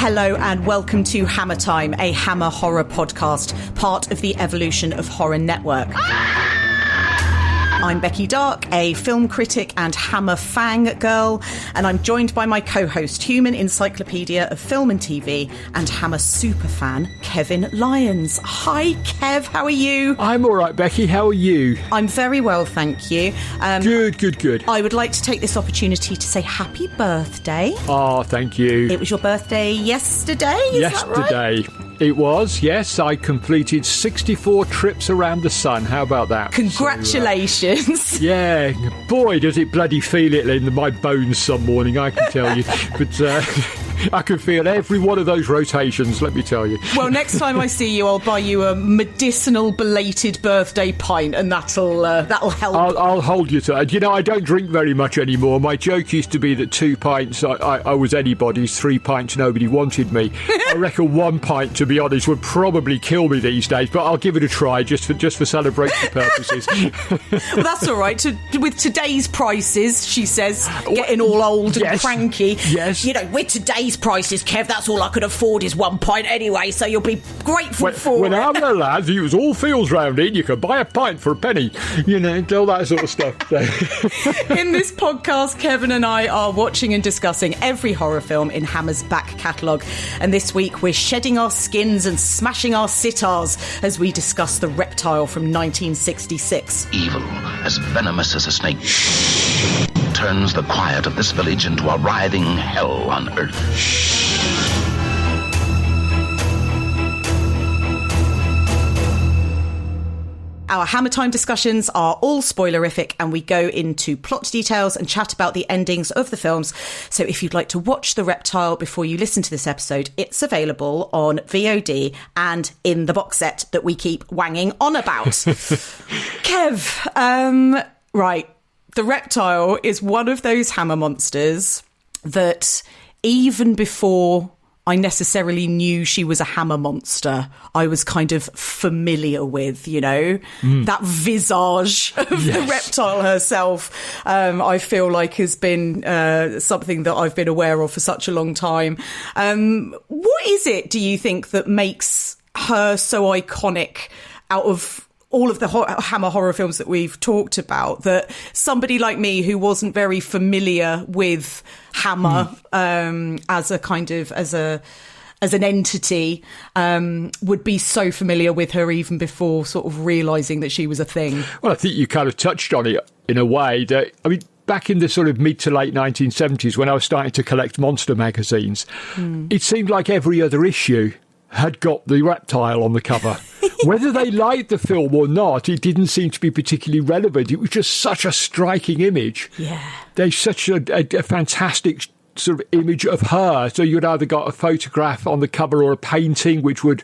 Hello and welcome to Hammer Time, a Hammer horror podcast, part of the Evolution of Horror Network. I'm Becky Darke, a film critic and Hammer fangirl, and I'm joined by my co-host, human encyclopedia of film and TV, and Hammer superfan, Kevin Lyons. Hi, Kev, how are you? I'm all right, Becky. How are you? I'm very well, thank you. Good. I would like to take this opportunity to say happy birthday. Oh, thank you. It was your birthday yesterday, is that right? It was, yes. I completed 64 trips around the sun. How about that? Congratulations. So, yeah, boy, does it bloody feel it in my bones some morning, I can tell you. But I can feel every one of those rotations, let me tell you. Well, next time I see you, I'll buy you a medicinal belated birthday pint, and that'll help. I'll hold you to that. You know, I don't drink very much anymore. My joke used to be that 2 pints, I was anybody's, 3 pints, nobody wanted me. I reckon 1 pint, to be honest, would probably kill me these days, but I'll give it a try just for celebration purposes. Well, that's all right. With today's prices, she says, getting all old and cranky. Yes. You know, with today's prices, Kev, that's all I could afford is 1 pint anyway, so you'll be grateful for when it. I'm a lad, it was all fields round here. You could buy a pint for a penny, you know, all that sort of stuff. So. In this podcast, Kevin and I are watching and discussing every horror film in Hammer's back catalogue. And this week, we're shedding our skins and smashing our sitars as we discuss The Reptile from 1966. Evil, as venomous as a snake, turns the quiet of this village into a writhing hell on earth. Our Hammer Time discussions are all spoilerific, and we go into plot details and chat about the endings of the films. So if you'd like to watch The Reptile before you listen to this episode, it's available on VOD and in the box set that we keep wanging on about. Kev, right. The Reptile is one of those Hammer monsters that even before I necessarily knew she was a Hammer monster, I was kind of familiar with, you know, that visage of the Reptile herself. I feel like has been something that I've been aware of for such a long time. What is it, do you think, that makes her so iconic out of all of the Hammer horror films that we've talked about, that somebody like me who wasn't very familiar with Hammer as an entity would be so familiar with her even before sort of realising that she was a thing? Well, I think you kind of touched on it in a way that, I mean, back in the sort of mid to late 1970s when I was starting to collect monster magazines, it seemed like every other issue had got the Reptile on the cover. Whether they liked the film or not, it didn't seem to be particularly relevant. It was just such a striking image. Yeah. There's such a fantastic sort of image of her. So you'd either got a photograph on the cover or a painting, which would,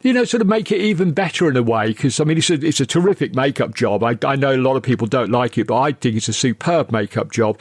you know, sort of make it even better in a way. Because, I mean, it's a terrific makeup job. I know a lot of people don't like it, but I think it's a superb makeup job.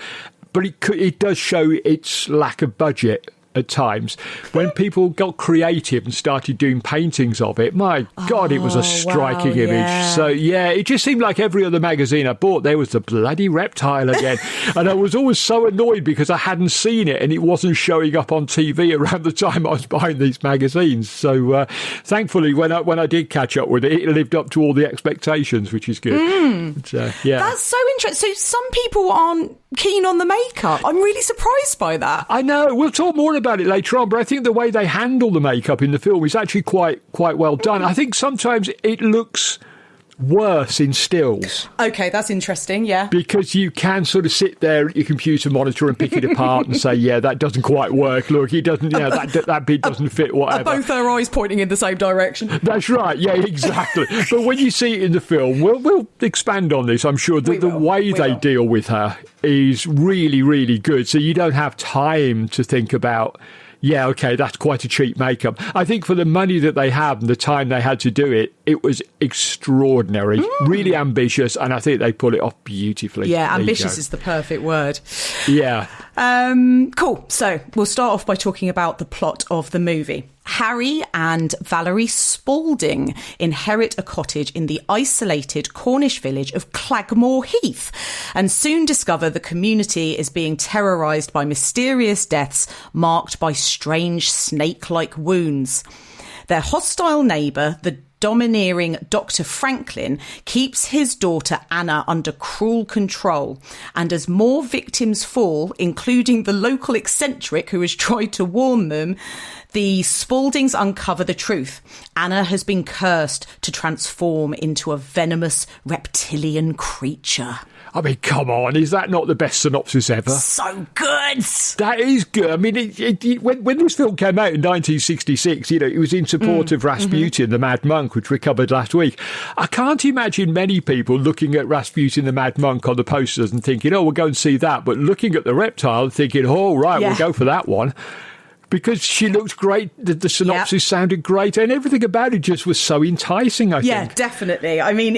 But it does show its lack of budget at times. When people got creative and started doing paintings of it, my God, it was a striking image. Yeah. So, yeah, it just seemed like every other magazine I bought, there was the bloody Reptile again. And I was always so annoyed because I hadn't seen it and it wasn't showing up on TV around the time I was buying these magazines. So, thankfully, when I did catch up with it, it lived up to all the expectations, which is good. But, yeah. That's so interesting. So some people aren't keen on the makeup. I'm really surprised by that. I know. We'll talk more about it later on, but I think the way they handle the makeup in the film is actually quite well done. I think sometimes it looks worse in stills. Okay, that's interesting, yeah. Because you can sort of sit there at your computer monitor and pick it apart and say, yeah, that doesn't quite work. Look, it doesn't, you know, that bit doesn't fit, whatever. Are both her eyes pointing in the same direction? That's right, yeah, exactly. But when you see it in the film, we'll expand on this, I'm sure, that the way they deal with her is really, really good. So you don't have time to think about, yeah, okay, that's quite a cheap makeup. I think for the money that they have and the time they had to do it, it was extraordinary, really ambitious, and I think they pull it off beautifully. Yeah, ambitious is the perfect word. Yeah. Cool. So we'll start off by talking about the plot of the movie. Harry and Valerie Spalding inherit a cottage in the isolated Cornish village of Clagmore Heath and soon discover the community is being terrorised by mysterious deaths marked by strange snake-like wounds. Their hostile neighbour, the domineering Dr. Franklin, keeps his daughter Anna under cruel control. And as more victims fall, including the local eccentric who has tried to warn them, the Spaldings uncover the truth. Anna has been cursed to transform into a venomous reptilian creature. I mean, come on, is that not the best synopsis ever? So good! That is good. I mean, when this film came out in 1966, it was in support of Rasputin, the Mad Monk, which we covered last week. I can't imagine many people looking at Rasputin, the Mad Monk on the posters and thinking, oh, we'll go and see that. But looking at the Reptile and thinking, oh, right, we'll go for that one. Because she looked great, the synopsis sounded great, and everything about it just was so enticing, I think. Yeah, definitely. I mean,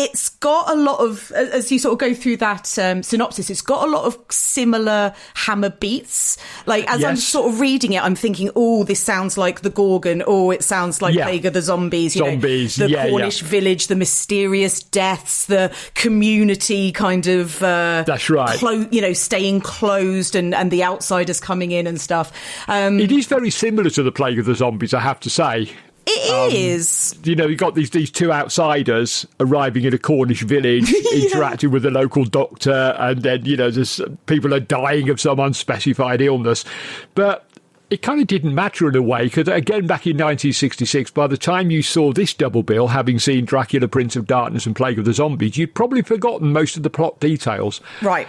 it's got a lot of, as you sort of go through that synopsis, it's got a lot of similar Hammer beats. Like, as I'm sort of reading it, I'm thinking, oh, this sounds like The Gorgon. Oh, it sounds like Plague of the Zombies. The Cornish village, the mysterious deaths, the community kind of... That's right. Staying closed and the outsiders coming in and stuff. It is very similar to The Plague of the Zombies, I have to say. It is. You've got these two outsiders arriving in a Cornish village, interacting with the local doctor, and then, there's people are dying of some unspecified illness. But it kind of didn't matter in a way, because, again, back in 1966, by the time you saw this double bill, having seen Dracula, Prince of Darkness and Plague of the Zombies, you'd probably forgotten most of the plot details. Right.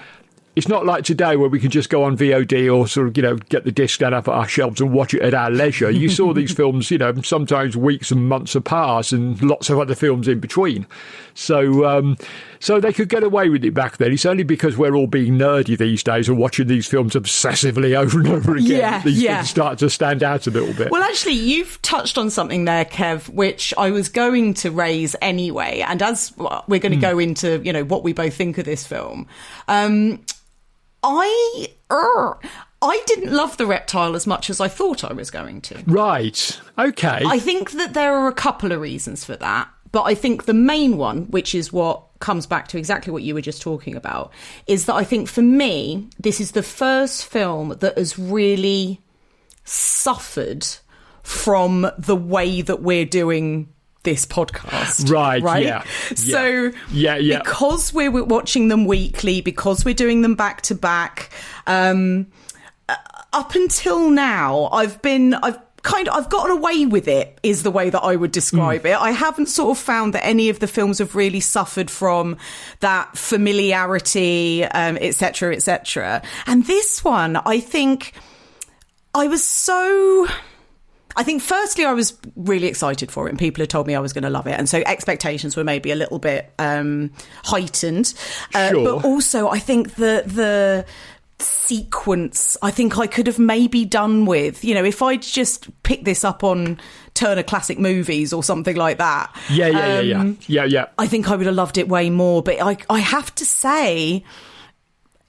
It's not like today where we can just go on VOD or sort of, get the disc down up at our shelves and watch it at our leisure. You saw these films, sometimes weeks and months apart and lots of other films in between. So they could get away with it back then. It's only because we're all being nerdy these days and watching these films obsessively over and over again. These things start to stand out a little bit. Well, actually, you've touched on something there, Kev, which I was going to raise anyway. And as we're going to go into, what we both think of this film, I didn't love The Reptile as much as I thought I was going to. Right. Okay. I think that there are a couple of reasons for that. But I think the main one, which is what comes back to exactly what you were just talking about, is that I think for me, this is the first film that has really suffered from the way that we're doing this podcast. Right? Yeah. So because we're watching them weekly, because we're doing them back to back, up until now, I've gotten away with it, is the way that I would describe it. I haven't sort of found that any of the films have really suffered from that familiarity, et cetera, et cetera. And this one, I think firstly, I was really excited for it and people had told me I was going to love it. And so expectations were maybe a little bit heightened. But also, I think the sequence, I think I could have maybe done with, if I'd just picked this up on Turner Classic Movies or something like that. Yeah. I think I would have loved it way more. But I have to say,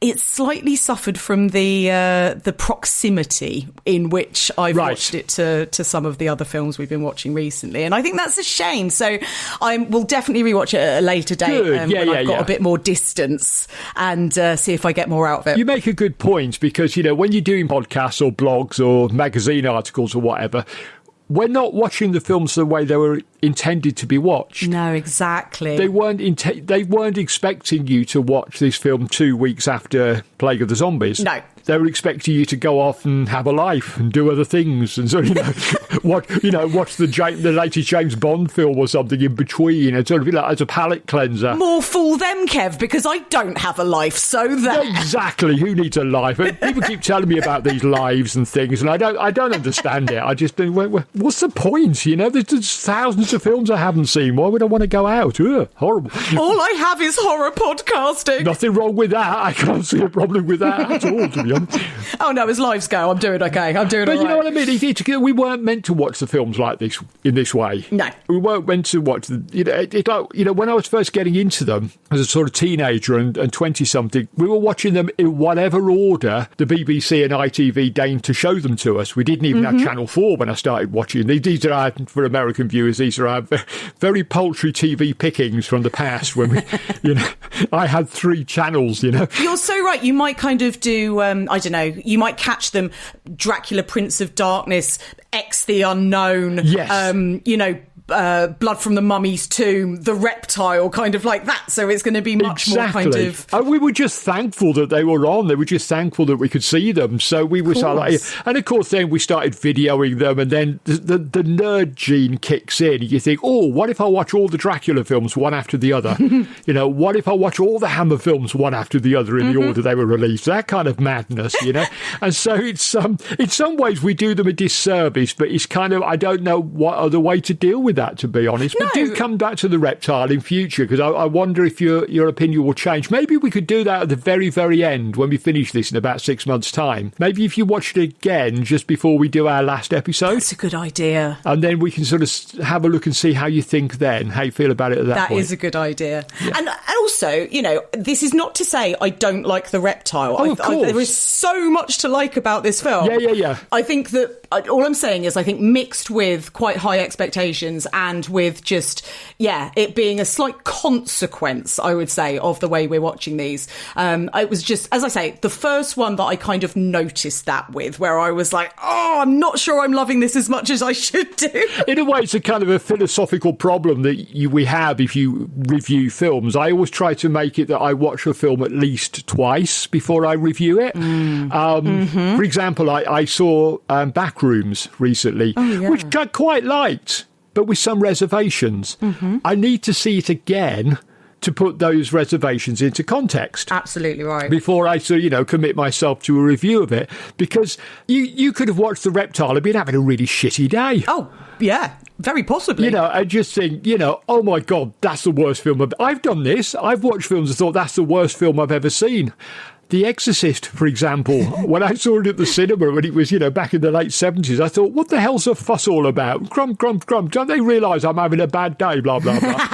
it's slightly suffered from the proximity in which I've watched it to some of the other films we've been watching recently. And I think that's a shame. So I will definitely rewatch it at a later date when I've got a bit more distance and see if I get more out of it. You make a good point because, when you're doing podcasts or blogs or magazine articles or whatever, we're not watching the films the way they were intended to be watched. No, exactly. They weren't expecting you to watch this film 2 weeks after Plague of the Zombies. No. They were expecting you to go off and have a life and do other things, and so watch the latest James Bond film or something in between, and sort of as a palate cleanser. More fool them, Kev, because I don't have a life. So there. Exactly. Who needs a life? People keep telling me about these lives and things, and I don't understand it. I just think, what's the point? There's thousands of films I haven't seen. Why would I want to go out? Ugh, horrible. All I have is horror podcasting. Nothing wrong with that. I can't see a problem with that at all, to be be honest. Oh no, as lives go, I'm doing okay. I'm doing But all you know right. what I mean? We weren't meant to watch the films like this in this way. No. We weren't meant to watch them. When I was first getting into them as a sort of teenager and 20-something, we were watching them in whatever order the BBC and ITV deigned to show them to us. We didn't even have Channel 4 when I started watching. These are our, for American viewers, these are our very paltry TV pickings from the past when we, I had 3 channels, You're so right. You might kind of do, I don't know, you might catch them Dracula, Prince of Darkness, X the Unknown, yes. Blood from the Mummy's Tomb, The Reptile, kind of like that. So it's going to be much more kind of... And we were just thankful that they were on. They were just thankful that we could see them. So we were sort of like... And of course, then we started videoing them, and then the nerd gene kicks in. You think, oh, what if I watch all the Dracula films one after the other? What if I watch all the Hammer films one after the other in the order they were released? That kind of madness, And so it's in some ways we do them a disservice, but it's kind of, I don't know what other way to deal with that, to be honest. But do come back to the Reptile in future, because I wonder if your opinion will change. Maybe we could do that at the very, very end when we finish this in about 6 months' time. Maybe if you watched it again just before we do our last episode. That's a good idea. And then we can sort of have a look and see how you think then, how you feel about it at that point. That is a good idea. Yeah. And also, this is not to say I don't like The Reptile. Oh, of course. There is so much to like about this film. Yeah. I think that all I'm saying is I think mixed with quite high expectations and with just, it being a slight consequence, I would say, of the way we're watching these. It was just, as I say, the first one that I kind of noticed that with, where I was like, oh, I'm not sure I'm loving this as much as I should do. In a way, it's a kind of a philosophical problem that we have if you review films. I always try to make it that I watch a film at least twice before I review it. For example, I saw Backrooms recently, which I quite liked, but with some reservations. I need to see it again to put those reservations into context. Absolutely right. Before I commit myself to a review of it, because you could have watched The Reptile and been having a really shitty day. Oh, yeah, very possibly. I just think, oh my God, that's the worst film I've done this. I've watched films and thought that's the worst film I've ever seen. The Exorcist, for example, when I saw it at the cinema when it was, back in the late 70s, I thought, what the hell's the fuss all about? Crump, crump, crump. Don't they realise I'm having a bad day? Blah, blah, blah.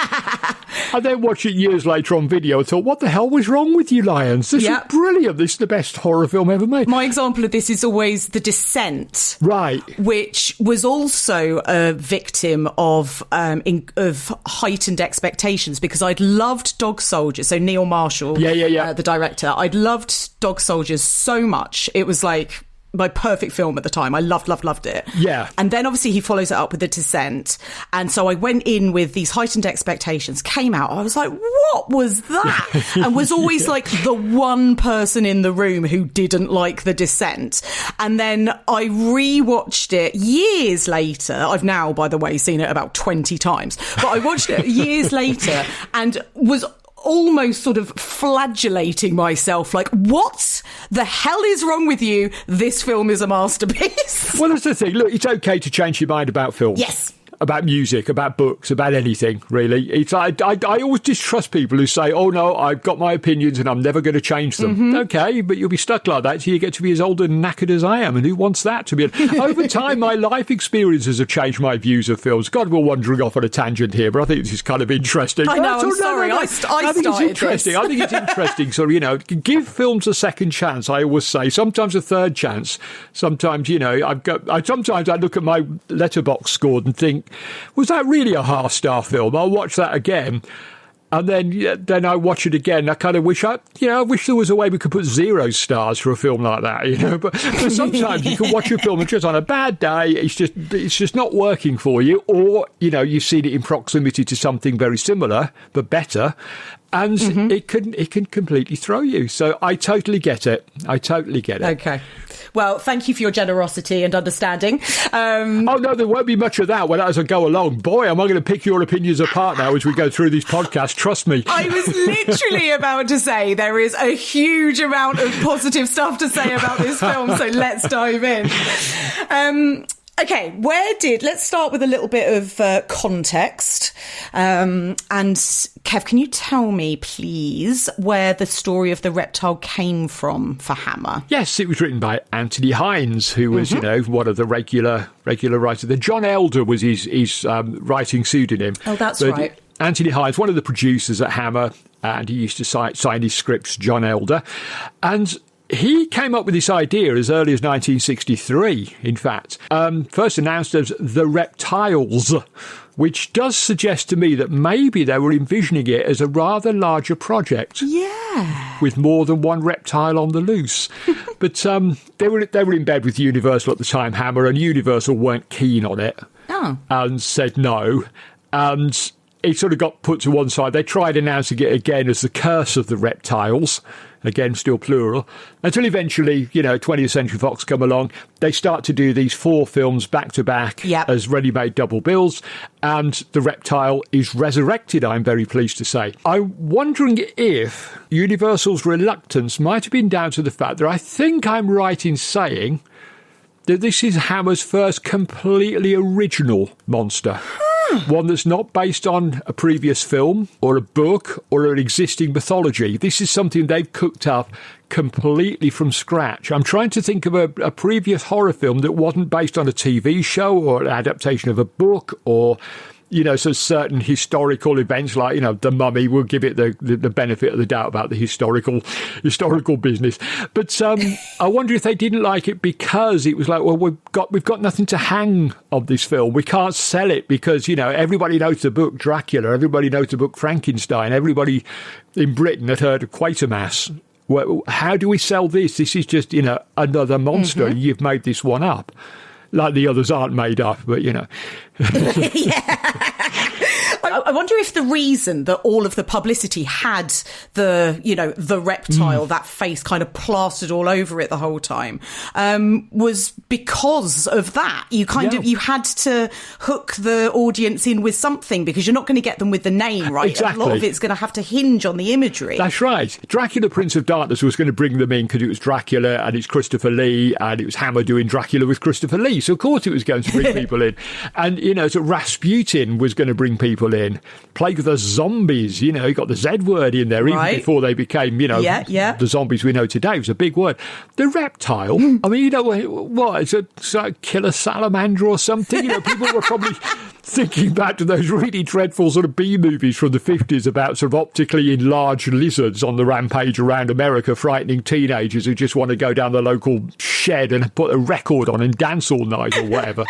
I then watched it years later on video and thought, what the hell was wrong with you, Lyons? This is brilliant. This is the best horror film ever made. My example of this is always The Descent. Right. Which was also a victim of heightened expectations, because I'd loved Dog Soldiers. So Neil Marshall, the director, I'd loved Dog Soldiers so much. It was like my perfect film at the time. I loved it. Yeah. And then obviously he follows it up with The Descent. And so I went in with these heightened expectations, came out, I was like, what was that? And was always like the one person in the room who didn't like The Descent. And then I rewatched it years later. I've now, by the way, seen it about 20 times. But I watched it years later and was almost sort of flagellating myself, like, what the hell is wrong with you? This film is a masterpiece. Well, that's the thing. Look, it's okay to change your mind about films. Yes. About music, about books, about anything, really. It's I always distrust people who say, oh, no, I've got my opinions and I'm never going to change them. Okay, but you'll be stuck like that till you get to be as old and knackered as I am, and who wants that to be? Over time, my life experiences have changed my views of films. God, we're wandering off on a tangent here, but I think this is kind of interesting. I know, I'm sorry. I think it's interesting. This. I think it's interesting. So, give films a second chance, I always say. Sometimes a third chance. Sometimes, sometimes I look at my letterbox score and think, was that really a half-star film? I'll watch that again. And then I watch it again. I kind of wish I wish there was a way we could put 0 stars for a film like that, But sometimes you can watch a film and just on a bad day, it's just not working for you, or you've seen it in proximity to something very similar but better, and it can completely throw you. So I totally get it. Okay. Well, thank you for your generosity and understanding. Oh, no, there won't be much of that as I go along. Boy, am I going to pick your opinions apart now as we go through these podcasts. Trust me. I was literally about to say there is a huge amount of positive stuff to say about this film, so let's dive in. Okay, let's start with a little bit of context. And Kev, can you tell me, please, where the story of the Reptile came from for Hammer? Yes, it was written by Anthony Hines, who was, one of the regular writers. The John Elder was his writing pseudonym. Oh, that's right. Anthony Hines, one of the producers at Hammer, and he used to sign his scripts, John Elder. And he came up with this idea as early as 1963, in fact. First announced as The Reptiles, which does suggest to me that maybe they were envisioning it as a rather larger project. Yeah. With more than one reptile on the loose. But they were in bed with Universal at the time, Hammer, and Universal weren't keen on it. Oh. And said no. And it sort of got put to one side. They tried announcing it again as The Curse of the Reptiles. Again, still plural, until eventually, 20th Century Fox come along. They start to do these 4 films back-to-back as ready-made double bills, and The Reptile is resurrected, I'm very pleased to say. I'm wondering if Universal's reluctance might have been down to the fact that I think I'm right in saying that this is Hammer's first completely original monster. One that's not based on a previous film or a book or an existing mythology. This is something they've cooked up completely from scratch. I'm trying to think of a previous horror film that wasn't based on a TV show or an adaptation of a book or, so certain historical events like, The Mummy. Will give it the benefit of the doubt about the historical business. But I wonder if they didn't like it because it was like, well, we've got nothing to hang on this film. We can't sell it because, everybody knows the book Dracula. Everybody knows the book Frankenstein. Everybody in Britain had heard of Quatermass. Well, how do we sell this? This is just, another monster. Mm-hmm. You've made this one up. Like the others aren't made up, but, Yeah. I wonder if the reason that all of the publicity had the reptile, that face kind of plastered all over it the whole time, was because of that. You you had to hook the audience in with something because you're not going to get them with the name, right? Exactly. A lot of it's going to have to hinge on the imagery. That's right. Dracula, Prince of Darkness was going to bring them in because it was Dracula and it's Christopher Lee and it was Hammer doing Dracula with Christopher Lee. So, of course, it was going to bring people in. And, so Rasputin was going to bring people in. Plague of the Zombies, he got the Z word in there even before they became, the zombies we know today. It was a big word. The Reptile, I mean, what? It's a killer salamander or something? People were probably thinking back to those really dreadful sort of B-movies from the 50s about sort of optically enlarged lizards on the rampage around America, frightening teenagers who just want to go down the local shed and put a record on and dance all night or whatever.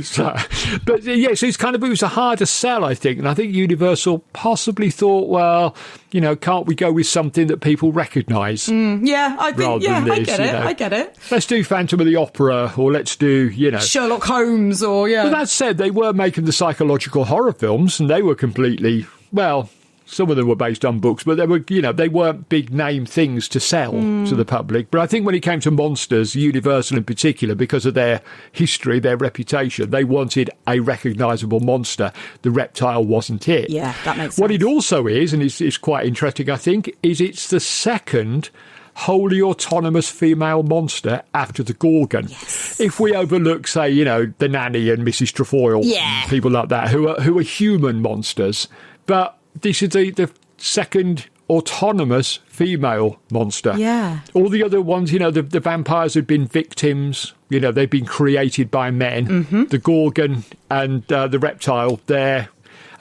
So, but yes, it was a harder sell, I think. And I think Universal possibly thought, well, can't we go with something that people recognise? I think, I get it. Let's do Phantom of the Opera, or let's do, Sherlock Holmes, or, But that said, they were making the psychological horror films, and they were completely, well, some of them were based on books, but they were, they weren't big name things to sell to the public. But I think when it came to monsters, Universal in particular, because of their history, their reputation, they wanted a recognisable monster. The Reptile wasn't it. Yeah, that makes sense. What it also is, and it's quite interesting, I think, is it's the second wholly autonomous female monster after the Gorgon. Yes. If we overlook, say, the Nanny and Mrs. Trefoil, people like that, who are human monsters, but this is the second autonomous female monster. Yeah. All the other ones, the vampires had been victims. They've been created by men. Mm-hmm. The Gorgon and the Reptile, the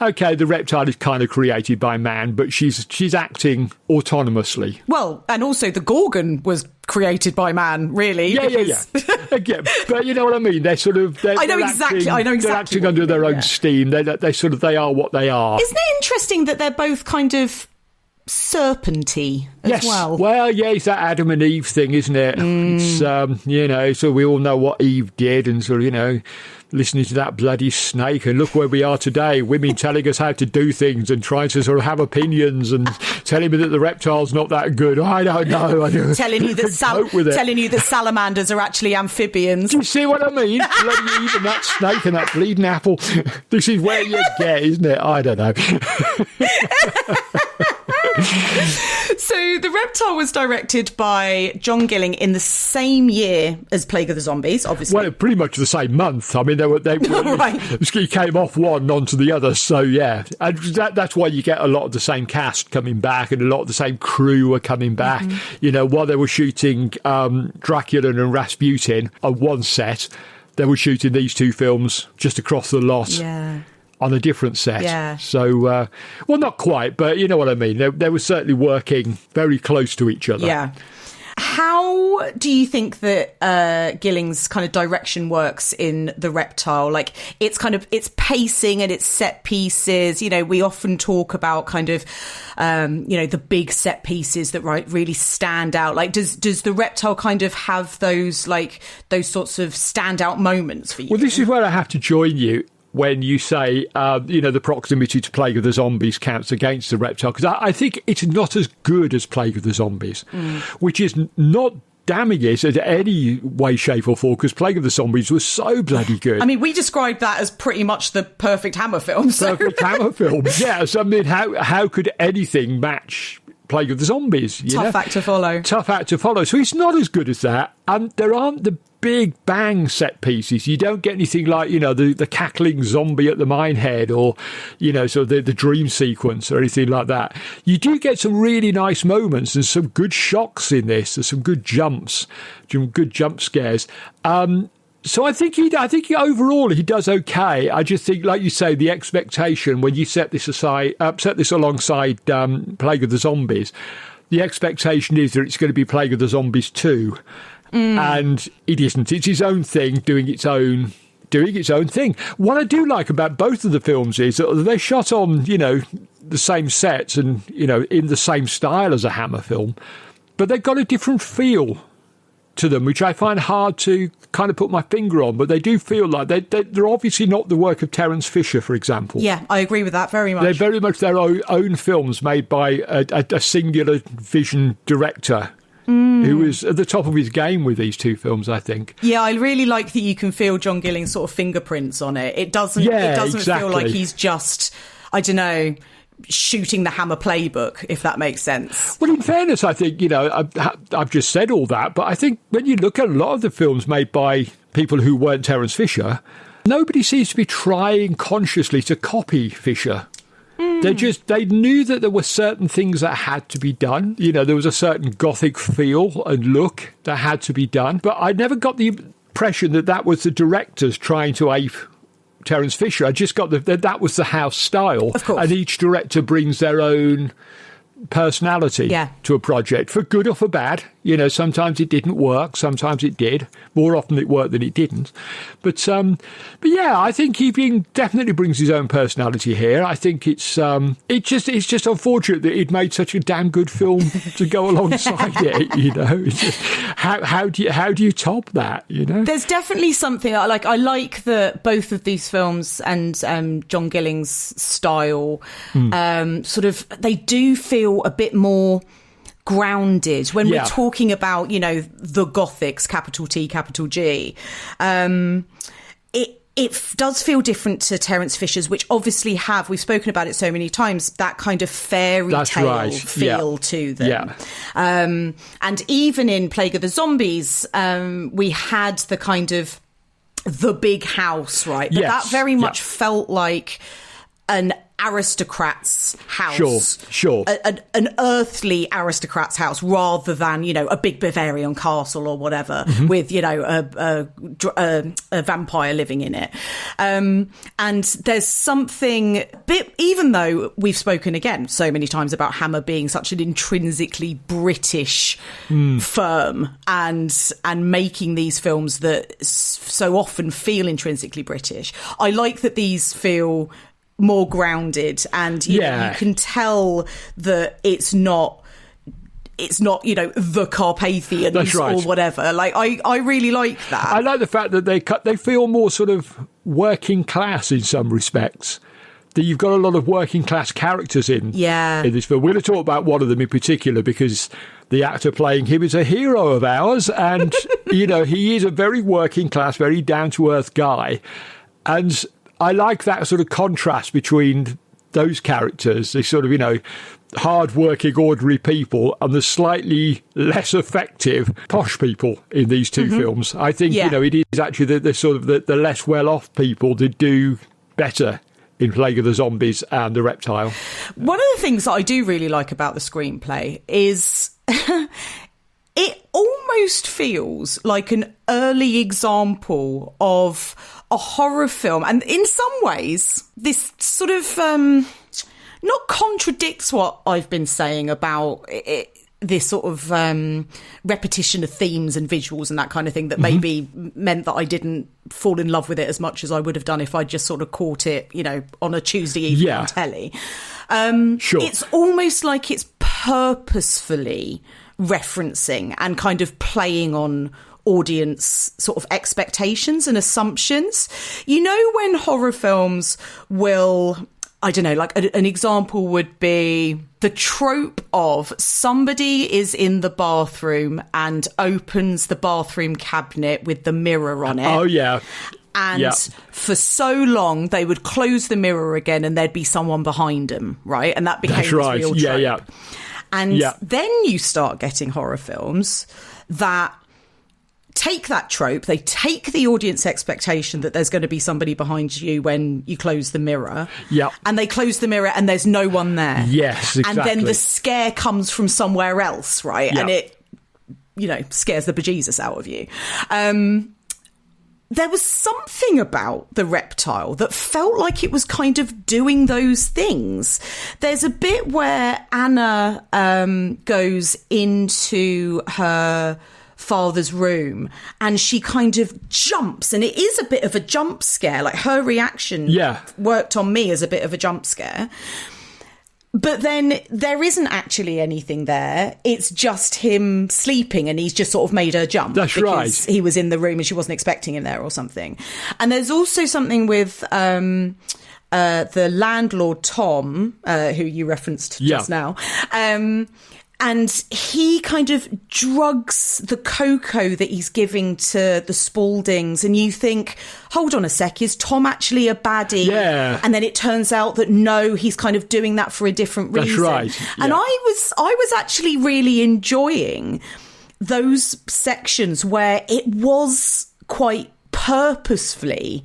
Reptile is kind of created by man, but she's acting autonomously. Well, and also the Gorgon was created by man, really. Yeah. Again, but you know what I mean? They're sort of... I know exactly. They're acting under their own steam. They are what they are. Isn't it interesting that they're both kind of serpenty as well? Well, it's that Adam and Eve thing, isn't it? It's, so we all know what Eve did and sort of, listening to that bloody snake, and look where we are today, women telling us how to do things and trying to sort of have opinions and telling me that the reptile's not that good. I don't know. Telling you that salamanders are actually amphibians. Do you see what I mean? Bloody Eve and that snake and that bleeding apple. This is where you get, isn't it? I don't know. So The Reptile was directed by John Gilling in the same year as Plague of the Zombies, obviously. Well, pretty much the same month. I mean, they were Right. He came off one onto the other, so yeah. And that's why you get a lot of the same cast coming back and a lot of the same crew are coming back. You know, while they were shooting Dracula and Rasputin on one set, they were shooting these two films just across the lot. Yeah. On a different set. Yeah. So, well, not quite, but you know what I mean. They were certainly working very close to each other. Yeah. How do you think that Gilling's kind of direction works in The Reptile? Like, it's pacing and it's set pieces. You know, we often talk about kind of, the big set pieces that really stand out. Like, does The Reptile kind of have those sorts of standout moments for you? Well, this is where I have to join you when you say, the proximity to Plague of the Zombies counts against The Reptile, because I think it's not as good as Plague of the Zombies, which is not damning it in any way, shape or form, because Plague of the Zombies was so bloody good. I mean, we described that as pretty much the perfect Hammer film. So. Perfect Hammer film, yes. I mean, how could anything match Plague of the Zombies? Tough act to follow. Tough act to follow. So it's not as good as that. And there aren't the big bang set pieces. You don't get anything like, the cackling zombie at the mine head or, sort of the dream sequence or anything like that. You do get some really nice moments and some good shocks in this. There's some good jumps, some good jump scares. So I think overall he does okay. I just think, like you say, the expectation when you set this alongside Plague of the Zombies, the expectation is that it's going to be Plague of the Zombies 2. And it isn't. It's his own thing, doing its own thing. What I do like about both of the films is that they're shot on, the same sets and, in the same style as a Hammer film, but they've got a different feel to them, which I find hard to kind of put my finger on, but they do feel like they're obviously not the work of Terence Fisher, for example. Yeah, I agree with that very much. They're very much their own films made by a singular vision director who is at the top of his game with these two films, I think. Yeah, I really like that you can feel John Gilling's sort of fingerprints on it. It doesn't feel like he's just, I don't know, shooting the Hammer playbook, if that makes sense. Well, in fairness, I think, I've just said all that, but I think when you look at a lot of the films made by people who weren't Terence Fisher, nobody seems to be trying consciously to copy Fisher. They knew that there were certain things that had to be done. There was a certain gothic feel and look that had to be done. But I never got the impression that was the directors trying to ape Terence Fisher. I just got that was the house style. Of course. And each director brings their own personality to a project, for good or for bad. Sometimes it didn't work, sometimes it did. More often it worked than it didn't. But yeah, I think he definitely brings his own personality here. I think it's just unfortunate that he'd made such a damn good film to go alongside it. It's just, how do you top that? There's definitely something I like that both of these films and John Gilling's style sort of, they do feel a bit more grounded when we're talking about, the Gothics, capital T, capital G. It does feel different to Terence Fisher's, which obviously we've spoken about it so many times, that kind of fairy tale feel to them. Yeah. And even in Plague of the Zombies, we had the kind of the big house, right? But that very much felt like an aristocrat's house. Sure. An earthly aristocrat's house rather than, a big Bavarian castle or whatever with, a vampire living in it. And there's something, even though we've spoken again so many times about Hammer being such an intrinsically British firm and making these films that so often feel intrinsically British, I like that these feel more grounded, and you can tell that it's not the Carpathians or whatever. Like I really like that. I like the fact that they feel more sort of working class in some respects. That you've got a lot of working class characters in this film. We're going to talk about one of them in particular because the actor playing him is a hero of ours, and he is a very working class, very down to earth guy, and I like that sort of contrast between those characters, they sort of, hard-working, ordinary people, and the slightly less effective posh people in these two films. I think, it is actually the sort of the less well-off people that do better in Plague of the Zombies and The Reptile. One of the things that I do really like about the screenplay is it almost feels like an early example of a horror film. And in some ways, this sort of not contradicts what I've been saying about this sort of repetition of themes and visuals and that kind of thing that maybe meant that I didn't fall in love with it as much as I would have done if I just sort of caught it, on a Tuesday evening on telly. Sure. It's almost like it's purposefully referencing and kind of playing on audience sort of expectations and assumptions. When horror films will, I don't know, like an example would be the trope of somebody is in the bathroom and opens the bathroom cabinet with the mirror on it. Oh, yeah. And for so long, they would close the mirror again and there'd be someone behind them, right? And that became this real trope. Yeah. And then you start getting horror films that take that trope, they take the audience expectation that there's going to be somebody behind you when you close the mirror. Yeah. And they close the mirror and there's no one there. Yes, exactly. And then the scare comes from somewhere else, right? Yeah. And it, scares the bejesus out of you. There was something about The Reptile that felt like it was kind of doing those things. There's a bit where Anna goes into her father's room and she kind of jumps, and it is a bit of a jump scare. Like, her reaction worked on me as a bit of a jump scare. But then there isn't actually anything there. It's just him sleeping and he's just sort of made her jump. That's because right. He was in the room and she wasn't expecting him there or something. And there's also something with the landlord, Tom, who you referenced just now. And he kind of drugs the cocoa that he's giving to the Spauldings. And you think, hold on a sec, is Tom actually a baddie? Yeah. And then it turns out that no, he's kind of doing that for a different reason. That's right. Yeah. And I was actually really enjoying those sections where it was quite purposefully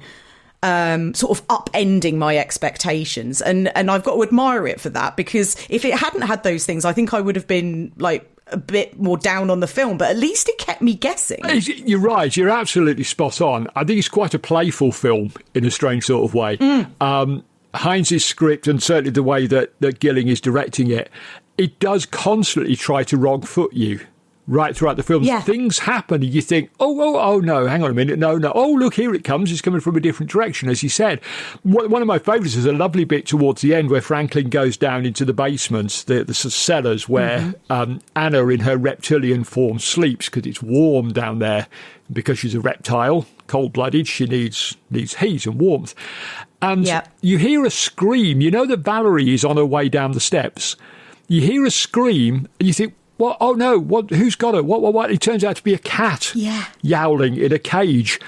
sort of upending my expectations, and I've got to admire it for that, because if it hadn't had those things, I think I would have been like a bit more down on the film, but at least it kept me guessing. You're right, you're absolutely spot on. I think it's quite a playful film in a strange sort of way. Hines' script, and certainly the way that Gilling is directing it, it does constantly try to wrong foot you right throughout the film. Things happen and you think, oh no, hang on a minute, no, oh look, here it comes, it's coming from a different direction. As you said, one of my favourites is a lovely bit towards the end where Franklin goes down into the basements, the cellars where Anna in her reptilian form sleeps, because it's warm down there, because she's a reptile, cold-blooded, she needs heat and warmth. And you hear a scream. That Valerie is on her way down the steps. You hear a scream and you think, what? Oh no! What? Who's got her? What? It turns out to be a cat, yowling in a cage,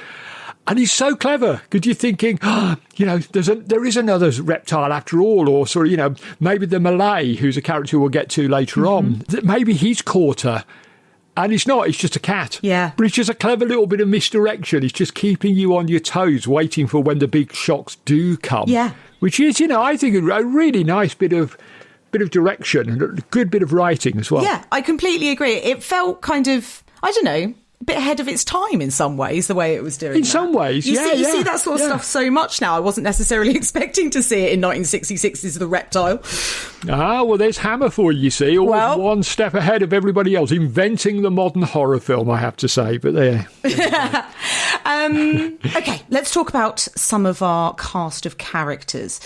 and he's so clever because you're thinking, there is another reptile after all, or sort of, maybe the Malay, who's a character we'll get to later on, that maybe he's caught her, and it's not. It's just a cat. But it's just a clever little bit of misdirection. It's just keeping you on your toes, waiting for when the big shocks do come. Which is, I think, a really nice bit of direction and a good bit of writing as well. Yeah, I completely agree. It felt kind of, I don't know, a bit ahead of its time in some ways, the way it was doing. In some ways, you see that sort of stuff so much now. I wasn't necessarily expecting to see it in 1966's The Reptile. Well, there's Hammer for you see. Always one step ahead of everybody else, inventing the modern horror film, I have to say. But there. Okay, let's talk about some of our cast of characters.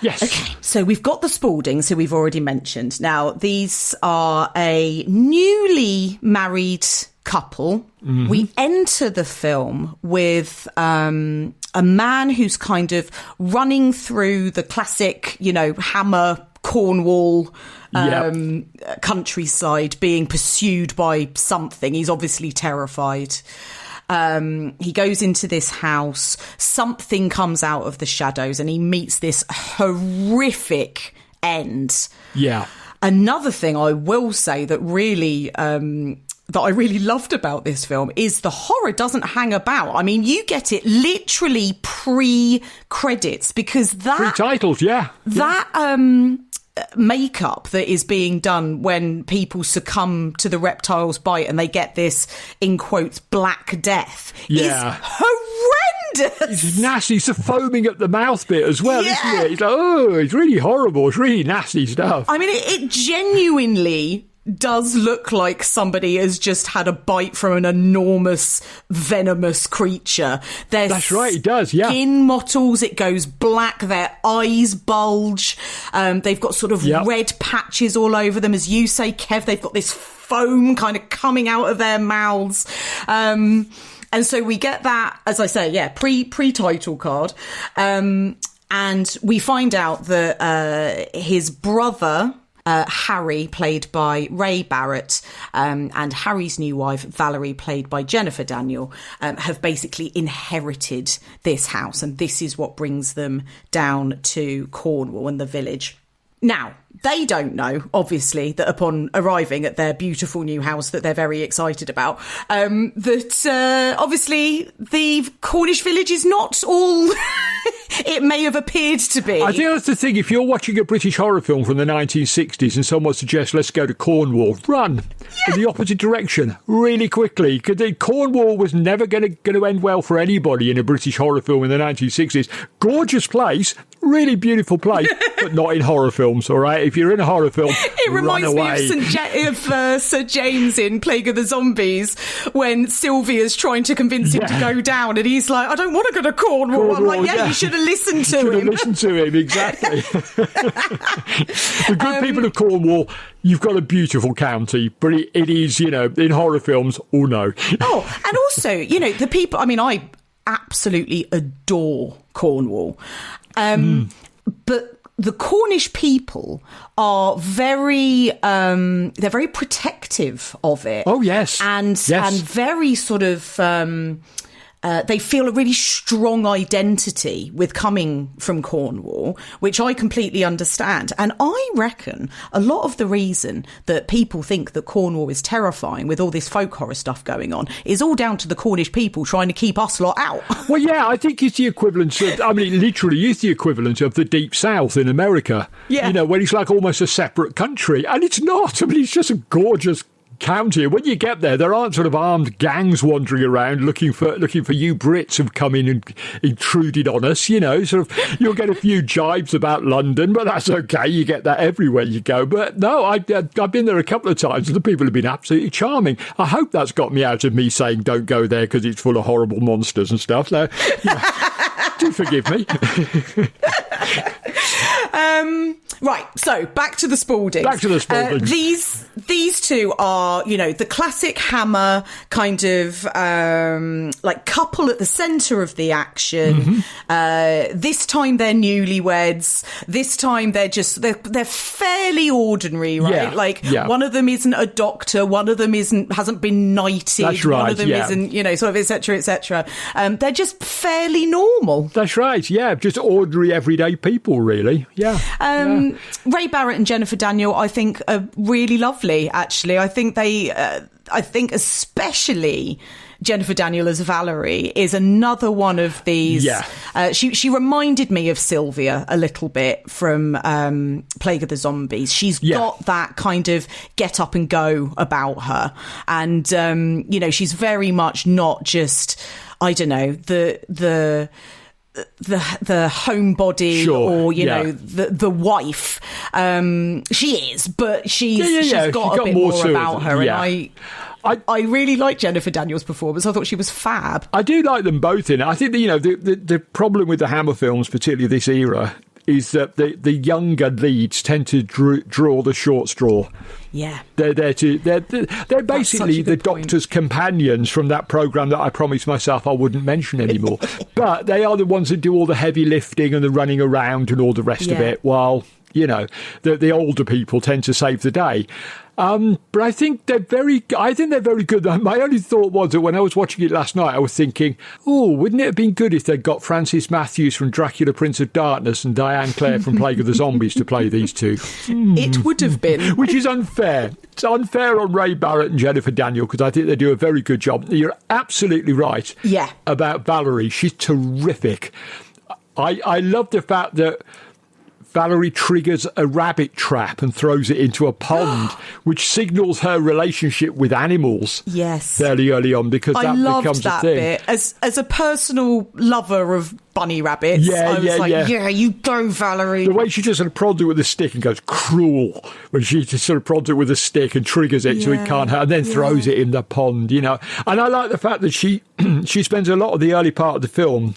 Yes. Okay, so we've got the Spauldings, who we've already mentioned. Now, these are a newly married couple. We enter the film with a man who's kind of running through the classic, Hammer, Cornwall countryside, being pursued by something. He's obviously terrified. He goes into this house. Something comes out of the shadows and he meets this horrific end. Yeah. Another thing I will say that really... that I really loved about this film is the horror doesn't hang about. I mean, you get it literally pre-credits because that... Pre-titles, yeah. That makeup that is being done when people succumb to the reptile's bite and they get this, in quotes, Black Death is horrendous. It's nasty. It's the foaming at the mouth bit as well, isn't it? It's like, oh, it's really horrible. It's really nasty stuff. I mean, it genuinely... does look like somebody has just had a bite from an enormous venomous creature. That's right, it does, yeah. Skin mottles, it goes black, their eyes bulge, they've got sort of red patches all over them. As you say, Kev, they've got this foam kind of coming out of their mouths. And so we get that, as I say, pre-title card. And we find out that his brother... Harry, played by Ray Barrett, and Harry's new wife, Valerie, played by Jennifer Daniel, have basically inherited this house. And this is what brings them down to Cornwall and the village. Now, they don't know, obviously, that upon arriving at their beautiful new house that they're very excited about, that obviously the Cornish village is not all it may have appeared to be. I think that's the thing. If you're watching a British horror film from the 1960s and someone suggests, let's go to Cornwall, run in the opposite direction really quickly. Because Cornwall was never going to end well for anybody in a British horror film in the 1960s. Gorgeous place, really beautiful place, but not in horror films, all right? If you're in a horror film, it reminds me of Sir James in Plague of the Zombies when Sylvia's trying to convince him to go down and he's like, I don't want to go to Cornwall. I'm like, you should have listened to him. Should have listened to him, exactly. The good people of Cornwall, you've got a beautiful county, but it is, in horror films, oh no. Oh, and also, the people, I mean, I absolutely adore Cornwall. But the Cornish people are they're very protective of it. Oh, yes. And very sort of, they feel a really strong identity with coming from Cornwall, which I completely understand. And I reckon a lot of the reason that people think that Cornwall is terrifying with all this folk horror stuff going on is all down to the Cornish people trying to keep us lot out. Well, yeah, I think it's the equivalent of, I mean, it literally is the equivalent of the Deep South in America. Yeah. When it's like almost a separate country. And it's not. I mean, it's just a gorgeous county. When you get there, there aren't sort of armed gangs wandering around looking for you Brits who've come in and intruded on us. Sort of, you'll get a few jibes about London, but that's okay. You get that everywhere you go. But no, I've been there a couple of times, and the people have been absolutely charming. I hope that's got me out of me saying don't go there because it's full of horrible monsters and stuff. So, do forgive me. Right, so back to the Spaldings. These two are, the classic Hammer kind of like couple at the centre of the action. Mm-hmm. This time they're newlyweds. This time they're fairly ordinary, right? One of them isn't a doctor. One of them hasn't been knighted. That's right. One of them isn't, sort of et cetera, et cetera. They're just fairly normal. That's right. Yeah, just ordinary everyday people, really. Yeah. Ray Barrett and Jennifer Daniel, I think, are really lovely, actually. I think especially Jennifer Daniel as Valerie is another one of these. Yeah. She reminded me of Sylvia a little bit from Plague of the Zombies. She's got that kind of get up and go about her. And, she's very much not just, I don't know, the homebody or the wife. She is, but she's got a bit more about her. And I really like Jennifer Daniel's performance. I thought she was fab. I do like them both in it. I think that, the problem with the Hammer films, particularly this era, is that the younger leads tend to draw the short straw. Yeah, they're basically the Doctor's companions from that programme that I promised myself I wouldn't mention anymore. But they are the ones that do all the heavy lifting and the running around and all the rest of it, while you know, the older people tend to save the day. But I think they're very good. My only thought was that when I was watching it last night, I was thinking, oh, wouldn't it have been good if they'd got Francis Matthews from Dracula, Prince of Darkness and Diane Clare from Plague of the Zombies to play these two? It would have been. Which is unfair. It's unfair on Ray Barrett and Jennifer Daniel, because I think they do a very good job. You're absolutely right about Valerie. She's terrific. I love the fact that Valerie triggers a rabbit trap and throws it into a pond, which signals her relationship with animals. Yes, fairly early on, because that becomes a thing. Bit. As a personal lover of bunny rabbits, I was you go, Valerie. The way she just sort of prods it with a stick and goes cruel when she just sort of prods it with a stick and triggers it so it can't hurt, and then throws it in the pond, you know. And I like the fact that she spends a lot of the early part of the film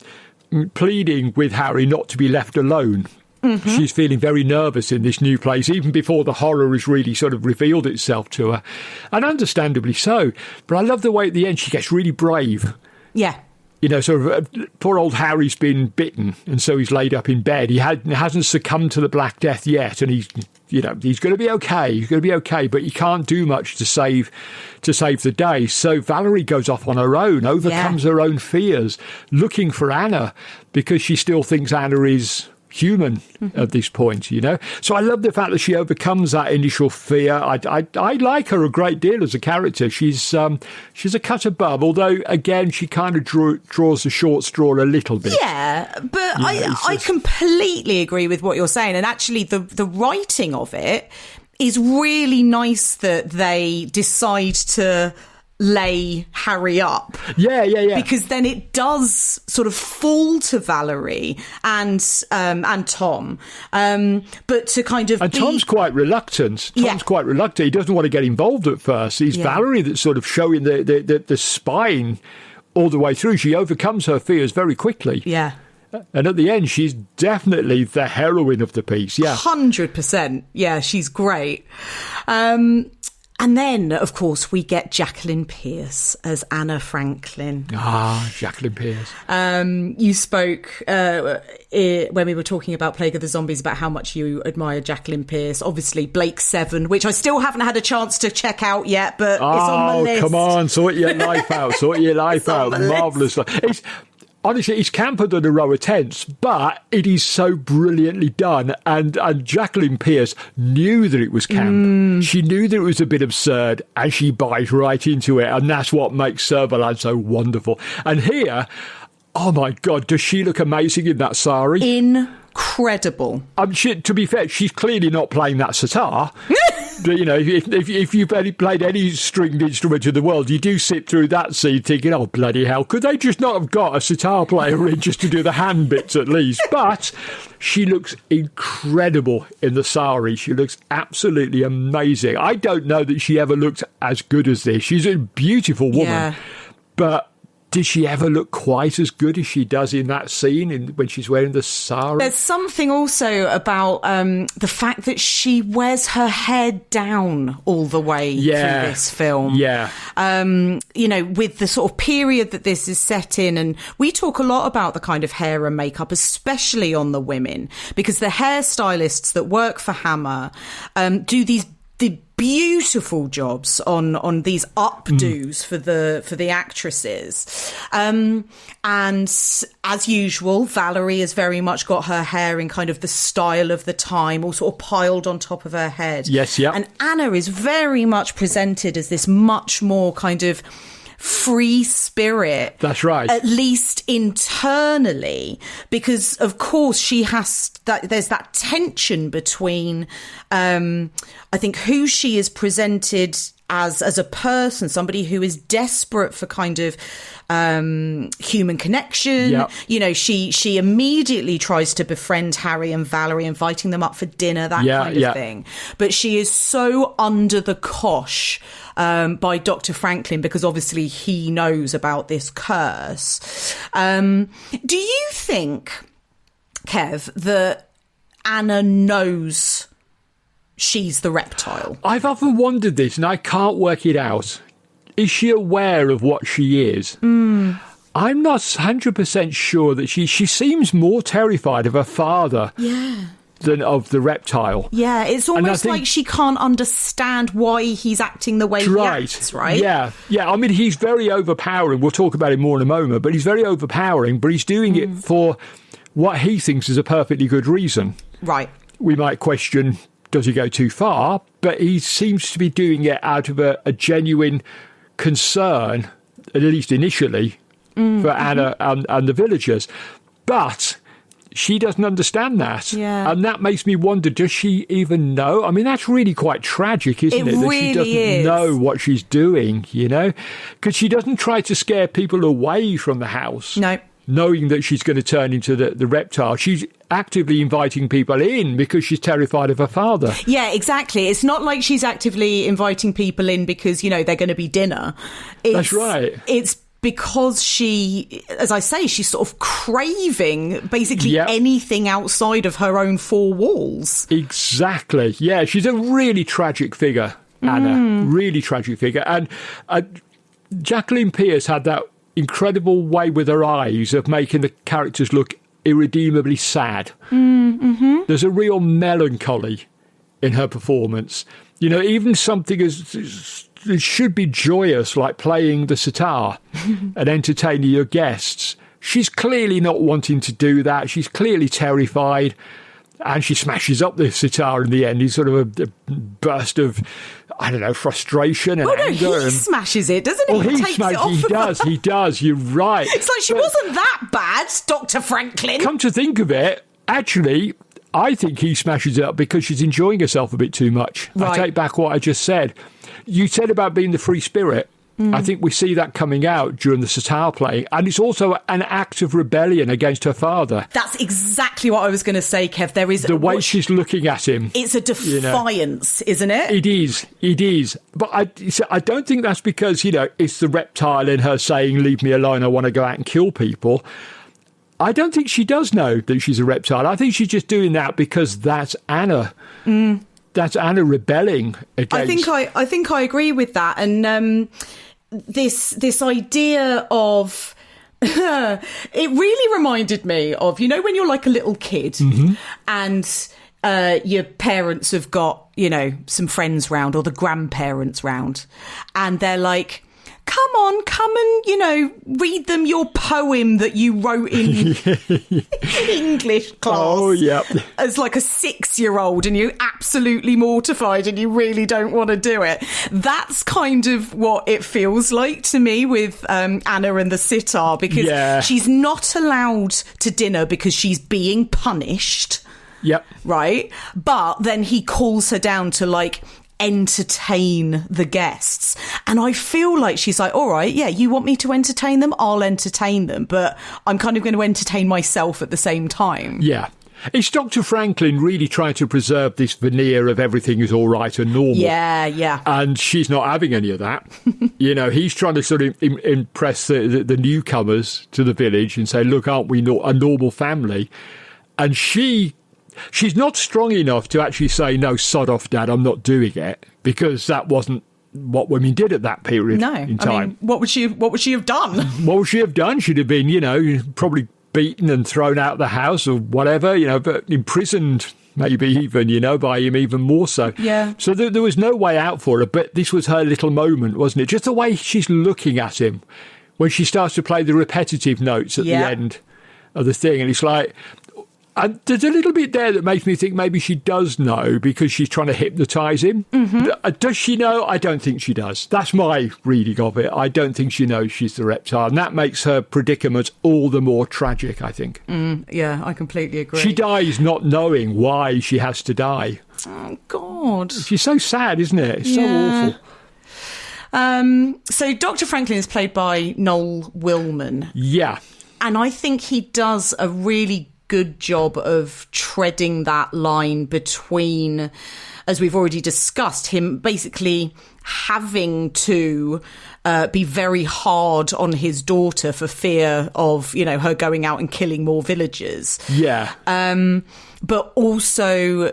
pleading with Harry not to be left alone. Mm-hmm. She's feeling very nervous in this new place, even before the horror has really sort of revealed itself to her. And understandably so. But I love the way at the end she gets really brave. Yeah. You know, sort of, poor old Harry's been bitten, and so he's laid up in bed. He hasn't succumbed to the Black Death yet, and he's going to be okay. He's going to be okay, but he can't do much to save the day. So Valerie goes off on her own, overcomes her own fears, looking for Anna, because she still thinks Anna is human at this point, you know. So I love the fact that she overcomes that initial fear. I like her a great deal as a character. She's a cut above, although again she kind of draws the short straw a little bit. Yeah, but I completely agree with what you're saying, and actually the writing of it is really nice that they decide to lay Harry up. Yeah. Because then it does sort of fall to Valerie and Tom. But to kind of Tom's quite reluctant. He doesn't want to get involved at first. It's Valerie that's sort of showing the spine all the way through. She overcomes her fears very quickly. Yeah. And at the end, she's definitely the heroine of the piece. Yeah. 100%. Yeah, she's great. And then, of course, we get Jacqueline Pearce as Anna Franklin. Jacqueline Pearce. You spoke when we were talking about Plague of the Zombies about how much you admire Jacqueline Pearce. Obviously, Blake 7, which I still haven't had a chance to check out yet, but it's on the list. Oh, come on, sort your life out. Marvellous. Honestly, it's camper than a row of tents, but it is so brilliantly done. And Jacqueline Pearce knew that it was camp. She knew that it was a bit absurd, and she buys right into it. And that's what makes Servalan so wonderful. And here, oh my God, does she look amazing in that sari? Incredible. To be fair, she's clearly not playing that sitar. You know, if you've played any stringed instrument in the world, you do sit through that scene thinking, oh, bloody hell, could they just not have got a sitar player in just to do the hand bits at least? But she looks incredible in the sari. She looks absolutely amazing. I don't know that she ever looked as good as this. She's a beautiful woman, but did she ever look quite as good as she does in that scene when she's wearing the sari? There's something also about the fact that she wears her hair down all the way through this film. Yeah. You know, with the sort of period that this is set in. And we talk a lot about the kind of hair and makeup, especially on the women, because the hairstylists that work for Hammer do the beautiful jobs on these updos for the actresses, and as usual, Valerie has very much got her hair in kind of the style of the time, all sort of piled on top of her head. Yes, yeah. And Anna is very much presented as this much more kind of free spirit. That's right. At least internally, because of course she has that. There's that tension between, I think, who she is presented as a person, somebody who is desperate for kind of human connection. Yep. You know, she immediately tries to befriend Harry and Valerie, inviting them up for dinner, that kind of thing. But she is so under the cosh by Dr. Franklin, because obviously he knows about this curse. Do you think, Kev, that Anna knows she's the reptile? I've often wondered this, and I can't work it out. Is she aware of what she is? I'm not 100% sure that she seems more terrified of her father than of the reptile. Yeah, it's almost like she can't understand why he's acting the way he acts, right? Yeah. I mean, he's very overpowering. We'll talk about it more in a moment, but he's very overpowering, but he's doing it for what he thinks is a perfectly good reason. Right. We might question, does he go too far? But he seems to be doing it out of a genuine concern, at least initially, for Anna and the villagers. But she doesn't understand that. Yeah. And that makes me wonder, does she even know? I mean, that's really quite tragic, isn't it? That really she doesn't know what she's doing, you know? Because she doesn't try to scare people away from the house. No. Knowing that she's going to turn into the reptile. She's actively inviting people in because she's terrified of her father. Yeah, exactly. It's not like she's actively inviting people in because, you know, they're going to be dinner. That's right. It's because she, as I say, she's sort of craving basically anything outside of her own four walls. Exactly. Yeah, she's a really tragic figure, Anna. Really tragic figure. And Jacqueline Pearce had that incredible way with her eyes of making the characters look irredeemably sad. There's a real melancholy in her performance. You know, even something as it should be joyous, like playing the sitar and entertaining your guests. She's clearly not wanting to do that. She's clearly terrified, and she smashes up the sitar in the end. He's sort of a burst of, I don't know, frustration and anger. He smashes it, doesn't he? He does. You're right. It's like she wasn't that bad, Dr. Franklin. Come to think of it, actually, I think he smashes it up because she's enjoying herself a bit too much. Right. I take back what I just said. You said about being the free spirit. I think we see that coming out during the sitar playing. And it's also an act of rebellion against her father. That's exactly what I was going to say, Kev. There is the way she's looking at him. It's a defiance, isn't it? It is. But I don't think that's because, you know, it's the reptile in her saying, leave me alone, I want to go out and kill people. I don't think she does know that she's a reptile. I think she's just doing that because that's Anna. That's Anna rebelling against. I think I agree with that. And this idea of it really reminded me of, you know, when you're like a little kid and your parents have got, you know, some friends round or the grandparents round, and they're like, come and, you know, read them your poem that you wrote in English class. Oh, yeah. As like a 6-year-old, and you're absolutely mortified and you really don't want to do it. That's kind of what it feels like to me with Anna and the sitar, because she's not allowed to dinner because she's being punished. Yep. Right? But then he calls her down to, like, entertain the guests, and I feel like she's like, all right, yeah, you want me to entertain them, I'll entertain them, but I'm kind of going to entertain myself at the same time. Yeah, it's Dr. Franklin really trying to preserve this veneer of everything is all right and normal. Yeah And she's not having any of that. You know, he's trying to sort of impress the newcomers to the village and say, look, aren't we a normal family? And she's not strong enough to actually say, no, sod off, Dad, I'm not doing it, because that wasn't what women did at that period in time. I mean, what would she have done? What would she have done? She'd have been, you know, probably beaten and thrown out of the house or whatever, you know, but imprisoned maybe even, you know, by him even more so. Yeah. So there was no way out for her, but this was her little moment, wasn't it? Just the way she's looking at him when she starts to play the repetitive notes at the end of the thing. And it's like, and there's a little bit there that makes me think maybe she does know because she's trying to hypnotise him. Does she know? I don't think she does. That's my reading of it. I don't think she knows she's the reptile. And that makes her predicament all the more tragic, I think. Yeah, I completely agree. She dies not knowing why she has to die. Oh, God. She's so sad, isn't it? It's so awful. So Dr. Franklin is played by Noel Willman. Yeah. And I think he does a really good job of treading that line between, as we've already discussed, him basically having to be very hard on his daughter for fear of, you know, her going out and killing more villagers. Yeah. But also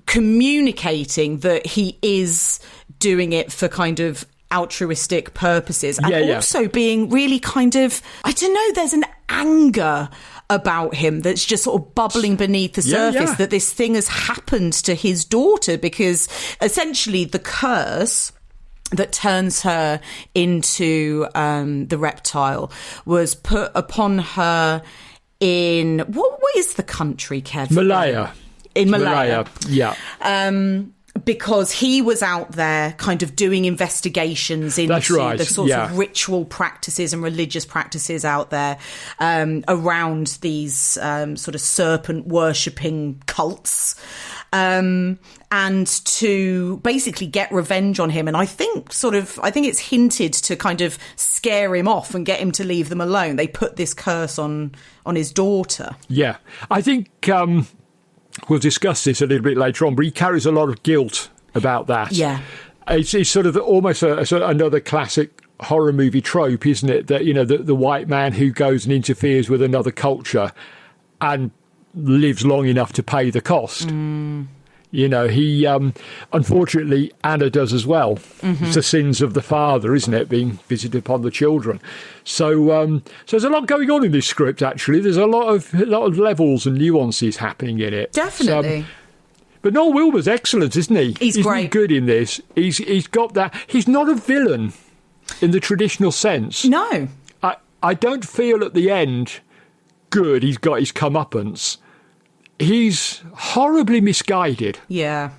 communicating that he is doing it for kind of altruistic purposes, and also being really kind of, I don't know, there's an anger about him that's just sort of bubbling beneath the surface, that this thing has happened to his daughter, because essentially the curse that turns her into the reptile was put upon her in what is the country, Kev? Malaya. In Malaya. Yeah. Because he was out there kind of doing investigations into the sorts of ritual practices and religious practices out there around these sort of serpent worshipping cults. And to basically get revenge on him. And I think it's hinted to kind of scare him off and get him to leave them alone. They put this curse on his daughter. Yeah. I think we'll discuss this a little bit later on, but he carries a lot of guilt about that. Yeah. It's sort of almost another classic horror movie trope, isn't it? That, the white man who goes and interferes with another culture and lives long enough to pay the cost. He unfortunately, Anna does as well. It's the sins of the father, isn't it, being visited upon the children. So there's a lot going on in this script. Actually, there's a lot of levels and nuances happening in it. Definitely. But Noel Wilber's excellent, isn't he? He's great. Really good in this. He's got that. He's not a villain in the traditional sense. No. I don't feel at the end good. He's got his comeuppance. He's horribly misguided. Yeah.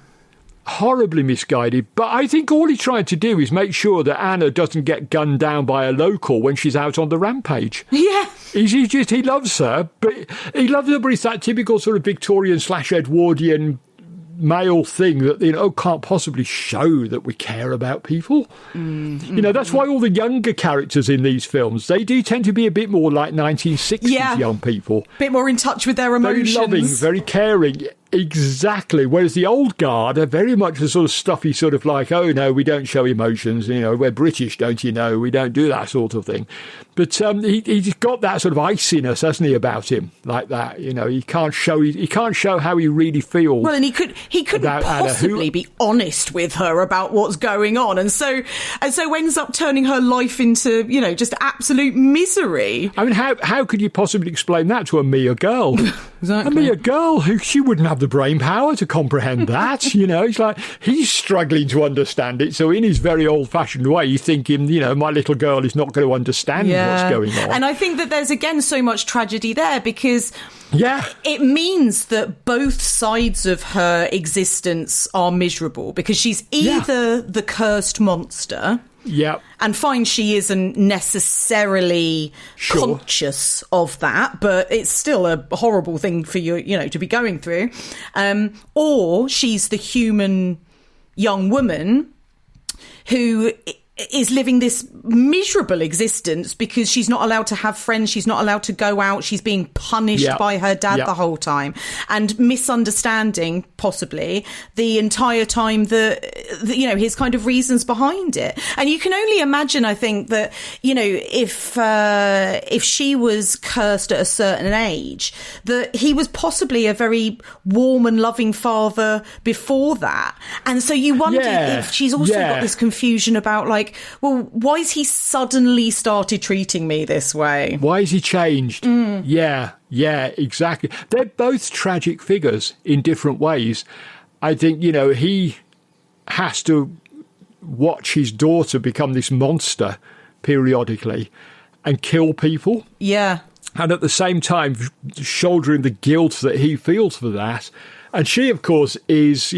Horribly misguided. But I think all he's trying to do is make sure that Anna doesn't get gunned down by a local when she's out on the rampage. Yeah. He loves her, but it's that typical sort of Victorian/Edwardian male thing that, can't possibly show that we care about people. That's why all the younger characters in these films, they do tend to be a bit more like 1960s young people. A bit more in touch with their emotions. Very loving, very caring. Exactly. Whereas the old guard are very much the sort of stuffy sort of like, oh, no, we don't show emotions. We're British, don't you know? We don't do that sort of thing. But he's got that sort of iciness, hasn't he, about him, like that. He can't show how he really feels. Well, and he couldn't possibly be honest with her about what's going on, and so ends up turning her life into just absolute misery. I mean, how could you possibly explain that to a mere girl? Exactly. A mere girl she wouldn't have the brain power to comprehend that. It's like he's struggling to understand it. So in his very old-fashioned way, he's thinking, my little girl is not going to understand what's going on. And I think that there's again so much tragedy there because it means that both sides of her existence are miserable, because she's either the cursed monster. Yeah. And fine, she isn't necessarily conscious of that, but it's still a horrible thing for you, to be going through. Or she's the human young woman who is living this miserable existence because she's not allowed to have friends, she's not allowed to go out, she's being punished by her dad the whole time, and misunderstanding possibly the entire time that his kind of reasons behind it. And you can only imagine, I think, that if she was cursed at a certain age, that he was possibly a very warm and loving father before that, and so you wonder if she's also got this confusion about well, why has he suddenly started treating me this way? Why has he changed? Yeah, exactly. They're both tragic figures in different ways. I think, he has to watch his daughter become this monster periodically and kill people. Yeah. And at the same time, shouldering the guilt that he feels for that. And she, of course, is,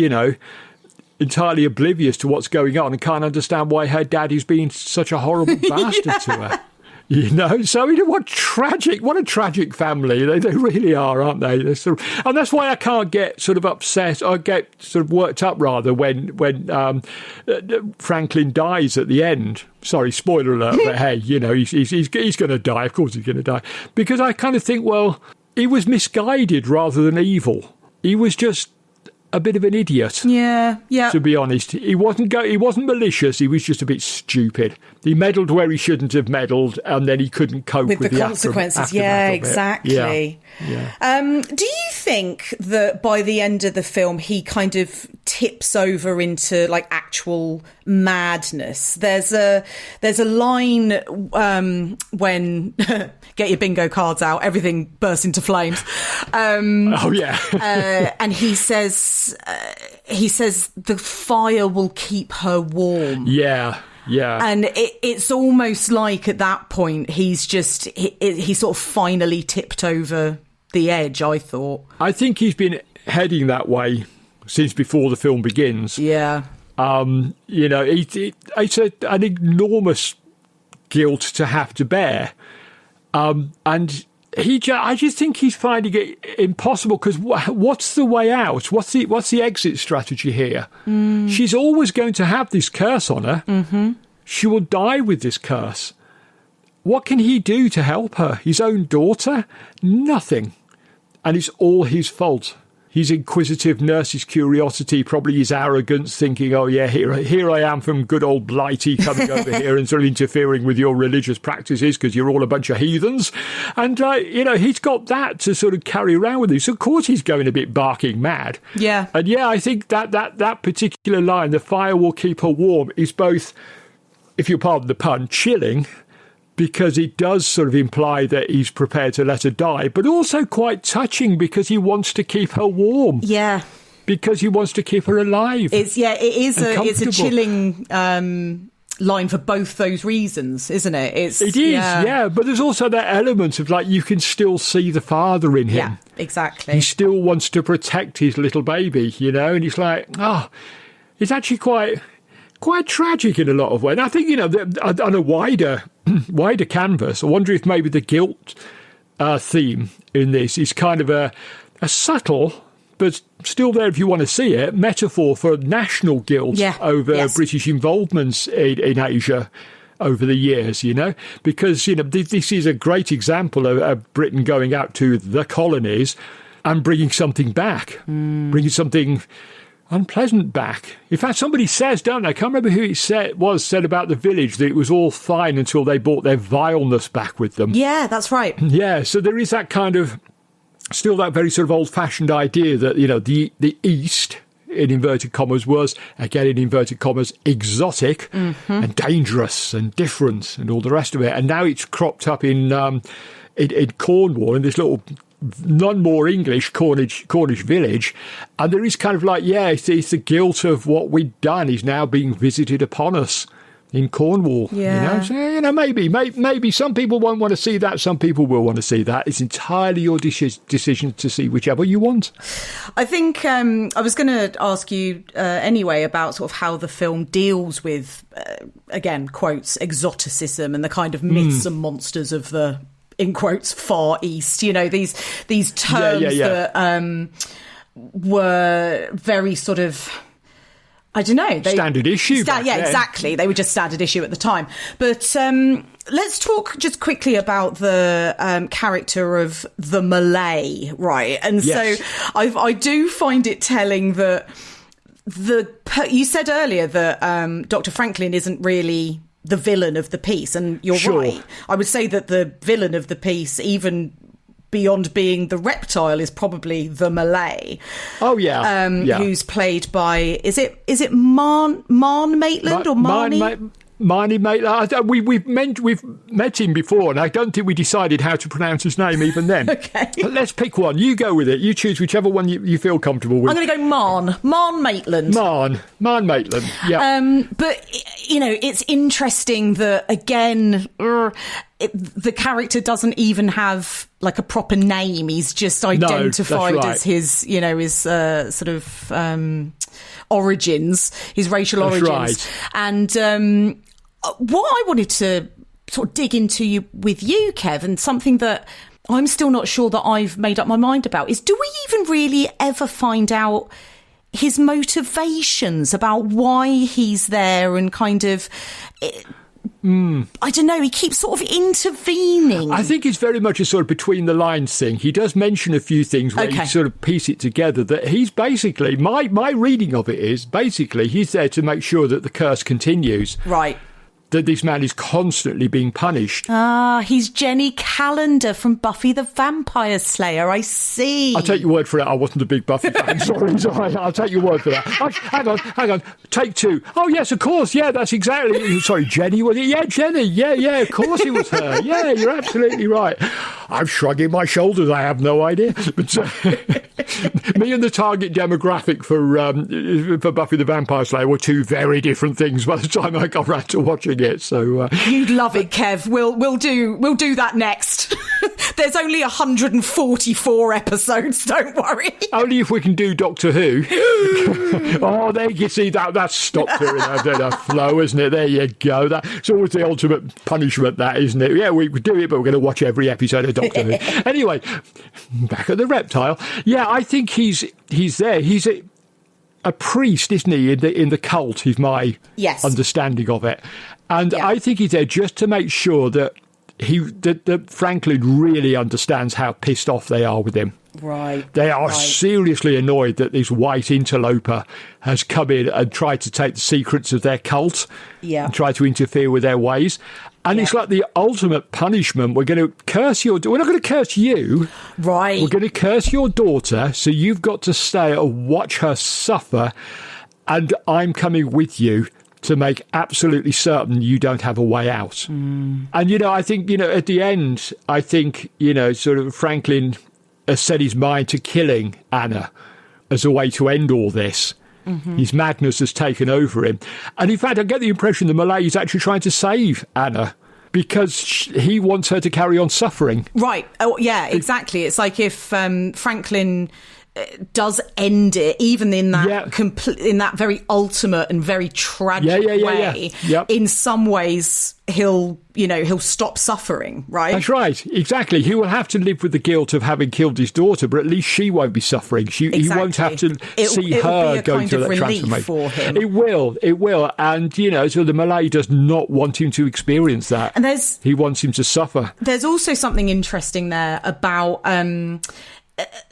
entirely oblivious to what's going on and can't understand why her daddy's being such a horrible bastard to her. So what a tragic family they really are, aren't they? And that's why I can't get sort of upset or get sort of worked up rather when Franklin dies at the end. Sorry, spoiler alert, but hey, he's going to die. Of course he's going to die, because I kind of think, well, he was misguided rather than evil. He was just a bit of an idiot. Yeah. To be honest, he wasn't malicious. He was just a bit stupid. He meddled where he shouldn't have meddled, and then he couldn't cope with the consequences. Yeah, exactly. Yeah. Do you think that by the end of the film he kind of tips over into like actual madness. There's a line when get your bingo cards out, everything bursts into flames. And he says the fire will keep her warm. Yeah. And it's almost like at that point he sort of finally tipped over the edge, I thought. I think he's been heading that way since before the film begins. Yeah. It's an enormous guilt to have to bear. And I just think he's finding it impossible, because what's the way out? What's the exit strategy here? She's always going to have this curse on her. Mm-hmm. She will die with this curse. What can he do to help her? His own daughter? Nothing. And it's all his fault. His inquisitive nurse's curiosity, probably his arrogance, thinking, oh, yeah, here I am from good old Blighty coming over here and sort of interfering with your religious practices because you're all a bunch of heathens. And, he's got that to sort of carry around with him. So, of course, he's going a bit barking mad. Yeah. And, yeah, I think that particular line, the fire will keep her warm, is both, if you pardon the pun, chilling, because it does sort of imply that he's prepared to let her die, but also quite touching because he wants to keep her warm. Yeah. Because he wants to keep her alive. It's a chilling line for both those reasons, isn't it? It is, yeah. But there's also that element of, like, you can still see the father in him. Yeah, exactly. He still wants to protect his little baby, and he's like, it's actually quite tragic in a lot of ways. And I think, on a wider canvas, I wonder if maybe the guilt theme in this is kind of a subtle, but still there if you want to see it, metaphor for national guilt over British involvements in Asia over the years, because, this is a great example of Britain going out to the colonies and bringing something back, bringing something unpleasant back. In fact, somebody says, don't they? I can't remember who it said about the village, that it was all fine until they brought their vileness back with them. Yeah, that's right. Yeah, so there is that kind of, still that very sort of old-fashioned idea that, the East, in inverted commas, was, again in inverted commas, exotic and dangerous and different and all the rest of it. And now it's cropped up in Cornwall, in this little none more English Cornish village, and there is kind of like, it's the guilt of what we'd done is now being visited upon us in Cornwall. So, maybe some people won't want to see that, some people will want to see that. It's entirely your decision to see whichever you want. I think I was going to ask you anyway about sort of how the film deals with again, quotes, exoticism and the kind of myths and monsters of the, in quotes, Far East, these terms that were very sort of, I don't know. Standard issue. Exactly. They were just standard issue at the time. But let's talk just quickly about the character of the Malay, right? And so I do find it telling that you said earlier that Dr. Franklin isn't really the villain of the piece, and you're right. I would say that the villain of the piece, even beyond being the reptile, is probably the Malay. Oh yeah, who's played by is it Marn Maitland or Marnie? Marnie Maitland. We've met him before, and I don't think we decided how to pronounce his name even then. Okay, but let's pick one. You go with it. You choose whichever one you feel comfortable with. I'm going to go Marn Maitland. Marn Maitland. Yeah. But it's interesting that again, the character doesn't even have like a proper name. He's just identified as his, his sort of origins, his racial origins. Right. And what I wanted to sort of dig into with you, Kev, and something that I'm still not sure that I've made up my mind about, is do we even really ever find out his motivations about why he's there, and kind of... I don't know, he keeps sort of intervening. I think it's very much a sort of between the lines thing. He does mention a few things where you sort of piece it together, that he's basically, my reading of it is, basically, he's there to make sure that the curse continues. Right. that this man is constantly being punished. He's Jenny Calendar from Buffy the Vampire Slayer. I see. I'll take your word for it. I wasn't a big Buffy fan. Sorry. I'll take your word for that. Hang on. Take two. Oh, yes, of course. Yeah, that's exactly... Sorry, Jenny, was it? Yeah, Jenny. Yeah, of course it was her. Yeah, you're absolutely right. I'm shrugging my shoulders. I have no idea. But me and the target demographic for Buffy the Vampire Slayer were two very different things by the time I got around to watching it. So you'd love it, Kev. We'll do that next. There's only 144 episodes. Don't worry. Only if we can do Doctor Who. Oh, there you see that's stopped her in a flow, isn't it? There you go. That's always the ultimate punishment, that, isn't it? Yeah, we do it, but we're going to watch every episode of Doctor Who. Anyway, back at the Reptile. Yeah, I think he's there. He's a priest, isn't he, in the cult, is my understanding of it. And I think he's there just to make sure that that Franklin really understands how pissed off they are with him. Right. They are seriously annoyed that this white interloper has come in and tried to take the secrets of their cult and try to interfere with their ways. And it's like the ultimate punishment. We're going to curse we're not going to curse you. Right. We're going to curse your daughter, so you've got to stay and watch her suffer, and I'm coming with you to make absolutely certain you don't have a way out. And, I think, at the end, I think, sort of Franklin has set his mind to killing Anna as a way to end all this. His madness has taken over him. And in fact, I get the impression that Malay is actually trying to save Anna because he wants her to carry on suffering. Right. Oh, yeah, exactly. It's like if Franklin does end it, even in that in that very ultimate and very tragic way. In some ways, he'll stop suffering. Right. That's right. Exactly. He will have to live with the guilt of having killed his daughter, but at least she won't be suffering. He won't have to see her go through that transformation. For him. It will. And so the Malay does not want him to experience that. And he wants him to suffer. There's also something interesting there about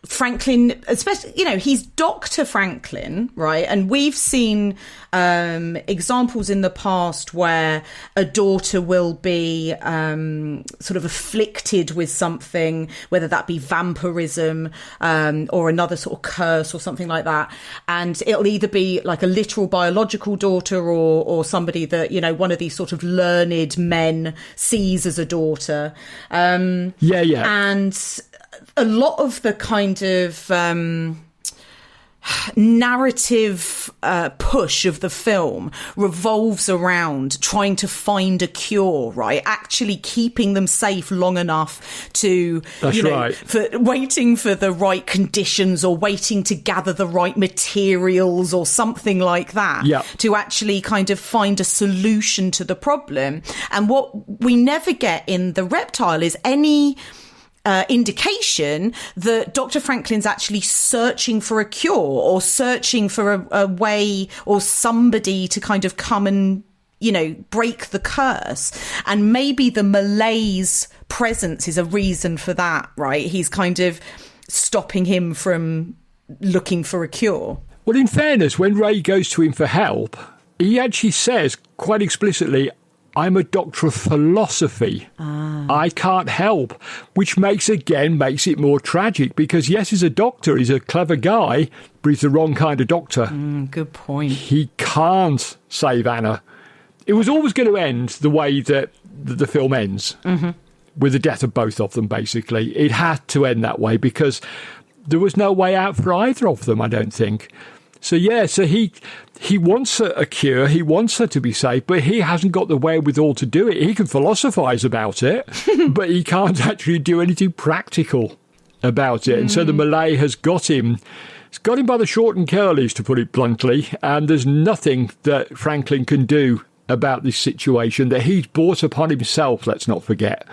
Franklin, especially, he's Dr. Franklin, right? And we've seen examples in the past where a daughter will be sort of afflicted with something, whether that be vampirism or another sort of curse or something like that. And it'll either be like a literal biological daughter or somebody that, one of these sort of learned men sees as a daughter. And a lot of the kind of narrative push of the film revolves around trying to find a cure, right? Actually keeping them safe long enough to, for waiting for the right conditions or waiting to gather the right materials or something like that to actually kind of find a solution to the problem. And what we never get in the Reptile is any indication that Dr. Franklin's actually searching for a cure or searching for a way or somebody to kind of come and, break the curse. And maybe the Malay's presence is a reason for that, right? He's kind of stopping him from looking for a cure. Well, in fairness, when Ray goes to him for help, he actually says quite explicitly, I'm a doctor of philosophy. I can't help, which makes it more tragic because, yes, he's a doctor, he's a clever guy, but he's the wrong kind of doctor. Good point. He can't save Anna. It was always going to end the way that the film ends, with the death of both of them, basically. It had to end that way because there was no way out for either of them, I don't think. So he wants a cure, he wants her to be safe, but he hasn't got the wherewithal to do it. He can philosophise about it, but he can't actually do anything practical about it. And so the Malay has got him by the short and curlies, to put it bluntly, and there's nothing that Franklin can do about this situation that he's brought upon himself, let's not forget.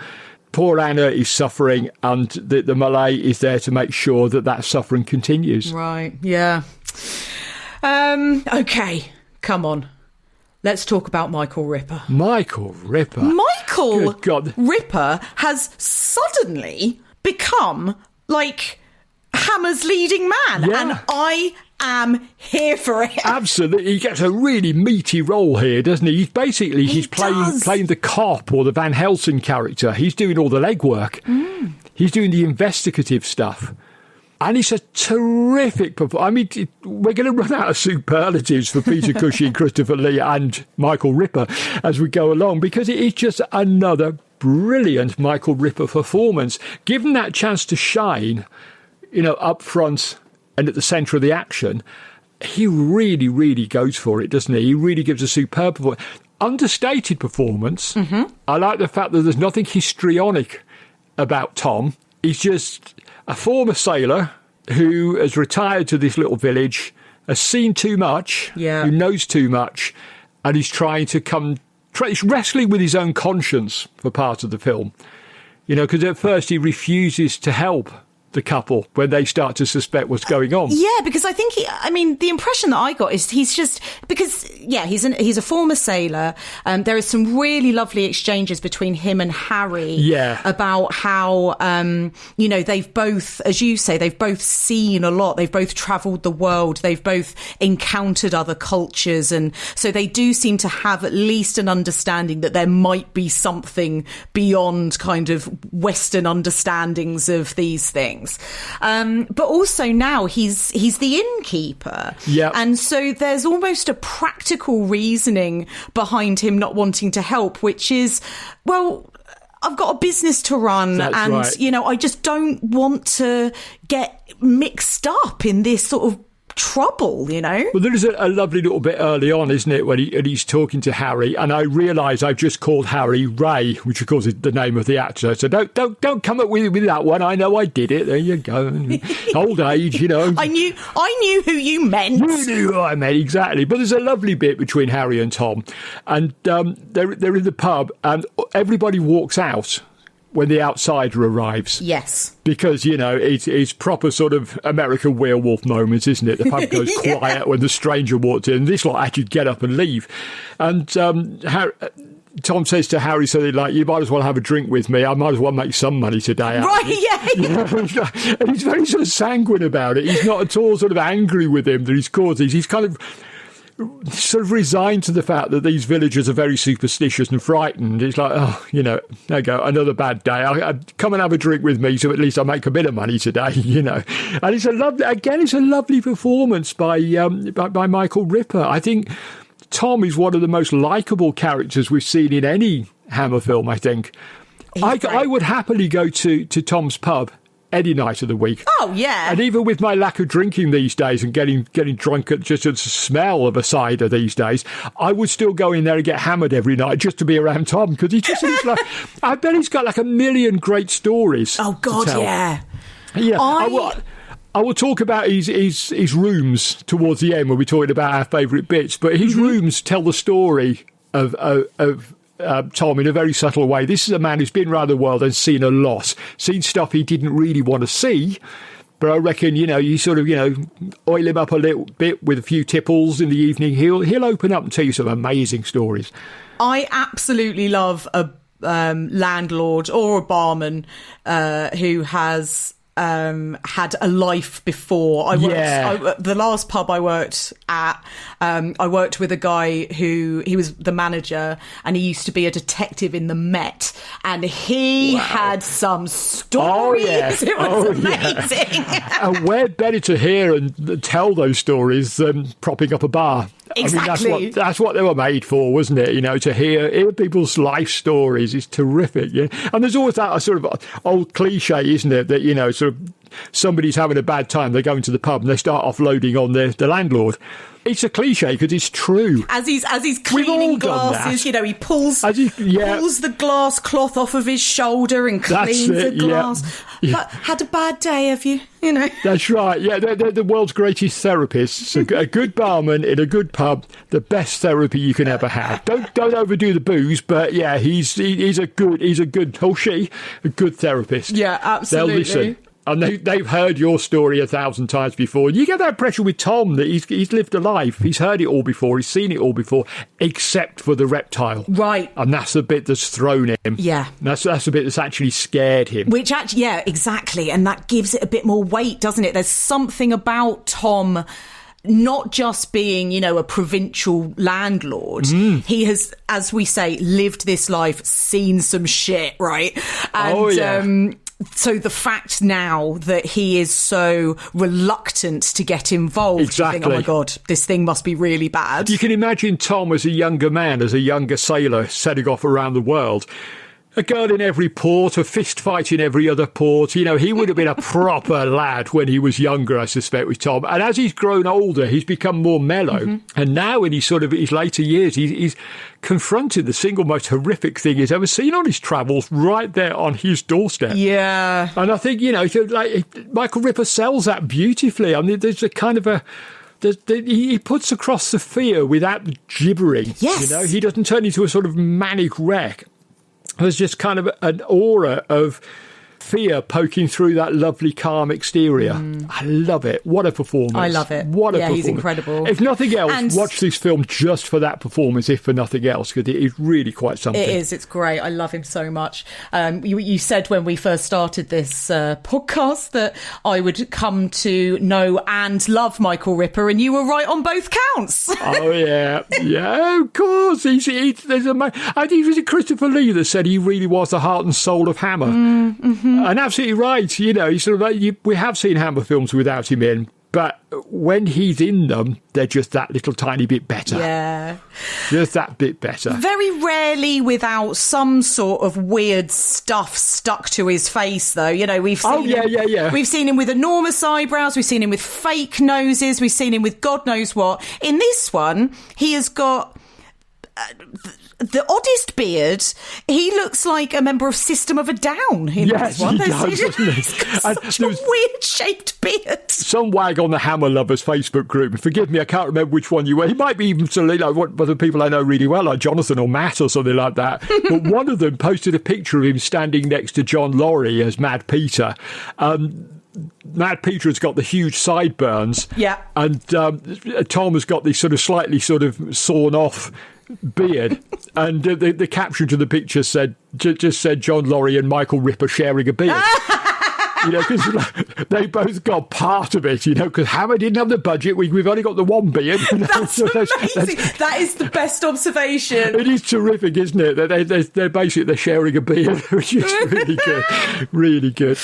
Poor Anna is suffering, and the Malay is there to make sure that suffering continues. Right, yeah. Okay, come on. Let's talk about Michael Ripper. Michael Ripper? Michael Good God. Ripper has suddenly become, like, Hammer's leading man. Yeah. And I am here for it. Absolutely. He gets a really meaty role here, doesn't he? He's playing the cop or the Van Helsing character. He's doing all the legwork. He's doing the investigative stuff. And it's a terrific performance. I mean, we're going to run out of superlatives for Peter Cushing, Christopher Lee and Michael Ripper as we go along, because it is just another brilliant Michael Ripper performance. Given that chance to shine, up front and at the centre of the action, he really, really goes for it, doesn't he? He really gives a superb performance. Understated performance. I like the fact that there's nothing histrionic about Tom. He's just a former sailor who has retired to this little village, has seen too much, who knows too much, and he's trying to he's wrestling with his own conscience for part of the film. Because at first he refuses to help the couple when they start to suspect what's going on. Yeah, because I think the impression that I got is he's just, because he's a former sailor. There is some really lovely exchanges between him and Harry about how they've both, as you say, they've both seen a lot, they've both travelled the world, they've both encountered other cultures, and so they do seem to have at least an understanding that there might be something beyond kind of Western understandings of these things. But also now he's the innkeeper. And so there's almost a practical reasoning behind him not wanting to help, which is, well, I've got a business to run. That's and, right. I just don't want to get mixed up in this sort of trouble, Well, there is a lovely little bit early on, isn't it, when he's talking to Harry, and I realise I've just called Harry Ray, which of course is the name of the actor. So don't come up with that one. I know I did it. There you go. Old age, I knew who you meant. You knew who I meant, exactly. But there's a lovely bit between Harry and Tom, and they're in the pub, and everybody walks out when the outsider arrives. Yes. Because, it's proper sort of American werewolf moments, isn't it? The pub goes quiet when the stranger walks in. This lot actually get up and leave. And Tom says to Harry something like, you might as well have a drink with me. I might as well make some money today. Right, yeah. And he's very sort of sanguine about it. He's not at all sort of angry with him that he's caused these. He's kind of sort of resigned to the fact that these villagers are very superstitious and frightened. It's like, there you go, another bad day. Come and have a drink with me, so at least I make a bit of money today, And it's a lovely performance by Michael Ripper. I think Tom is one of the most likeable characters we've seen in any Hammer film, I think. I would happily go to Tom's pub any night of the week. Oh, yeah. And even with my lack of drinking these days and getting drunk at just the smell of a cider these days, I would still go in there and get hammered every night just to be around Tom, because he just seems like, I bet he's got like a million great stories. Oh, God, yeah. Yeah. I will talk about his rooms towards the end when we're talking about our favourite bits, but his rooms tell the story of Tom in a very subtle way. This is a man who's been around the world and seen a lot, seen stuff he didn't really want to see. But I reckon, you sort of, oil him up a little bit with a few tipples in the evening. He'll open up and tell you some amazing stories. I absolutely love a landlord or a barman who has had a life before. The last pub I worked at, I worked with a guy he was the manager, and he used to be a detective in the Met, and he had some stories. It was amazing. And where better to hear and tell those stories than propping up a bar? Exactly. I mean, that's what they were made for, wasn't it? To hear people's life stories is terrific. Yeah, and there's always that sort of old cliche, isn't it? That sort of somebody's having a bad time, they go into the pub and they start offloading on the landlord. It's a cliche because it's true. As he's cleaning glasses, he pulls the glass cloth off of his shoulder and cleans the glass. Yeah. But had a bad day, have you? That's right. Yeah, they're the world's greatest therapists. A good barman in a good pub, the best therapy you can ever have. Don't overdo the booze, but yeah, he's a good therapist. Yeah, absolutely. They'll listen. And they've heard your story 1,000 times before. You get that impression with Tom that he's lived a life. He's heard it all before. He's seen it all before, except for the reptile. Right. And that's the bit that's thrown him. Yeah. That's the bit that's actually scared him. Which actually, yeah, exactly. And that gives it a bit more weight, doesn't it? There's something about Tom not just being, you know, a provincial landlord, he has, as we say, lived this life, seen some shit, right? And, so the fact now that he is so reluctant to get involved, you think, oh my God, this thing must be really bad. You can imagine Tom as a younger man, as a younger sailor, setting off around the world. A girl in every port, a fist fight in every other port. You know, he would have been a proper lad when he was younger, I suspect, with Tom. And as he's grown older, he's become more mellow. And now in his later years, he's confronted the single most horrific thing he's ever seen on his travels right there on his doorstep. Yeah. And I think, you know, like Michael Ripper sells that beautifully. I mean, there's a kind of a... he puts across the fear without gibbering. Yes. You know, he doesn't turn into a sort of manic wreck. There's just kind of an aura of fear poking through that lovely, calm exterior. I love it. What a performance. I love it. What a performance. He's incredible. If nothing else, watch this film just for that performance, if for nothing else, because it is really quite something. It is. It's great. I love him so much. You said when we first started this podcast that I would come to know and love Michael Ripper, and you were right on both counts. Oh, yeah. Yeah, of course. I think it was Christopher Lee that said he really was the heart and soul of Hammer. And absolutely right. You know, we have seen Hammer films without him in, but when he's in them, they're just that little tiny bit better. Yeah. Just that bit better. Very rarely without some sort of weird stuff stuck to his face, though. You know, we've seen him, we've seen him with enormous eyebrows. We've seen him with fake noses. We've seen him with God knows what. In this one, he has got... the oddest beard. He looks like a member of System of a Down in this one. He does, doesn't he? He's got such a weird shaped beard. Some wag on the Hammer Lovers Facebook group, forgive me, I can't remember which one you were. He might be even sort of like one of the people I know really well, like Jonathan or Matt or something like that. But one of them posted a picture of him standing next to John Laurie as Mad Peter. Mad Peter has got the huge sideburns. Yeah. And Tom has got this sort of slightly sort of sawn off beard. And the caption to the picture just said John Laurie and Michael Ripper sharing a beard. You know, because they both got part of it, you know, because Hammer didn't have the budget. We've only got the one beard. You know? That's amazing. That is the best observation. It is terrific, isn't it? They're sharing a beard, which is really good. Really good.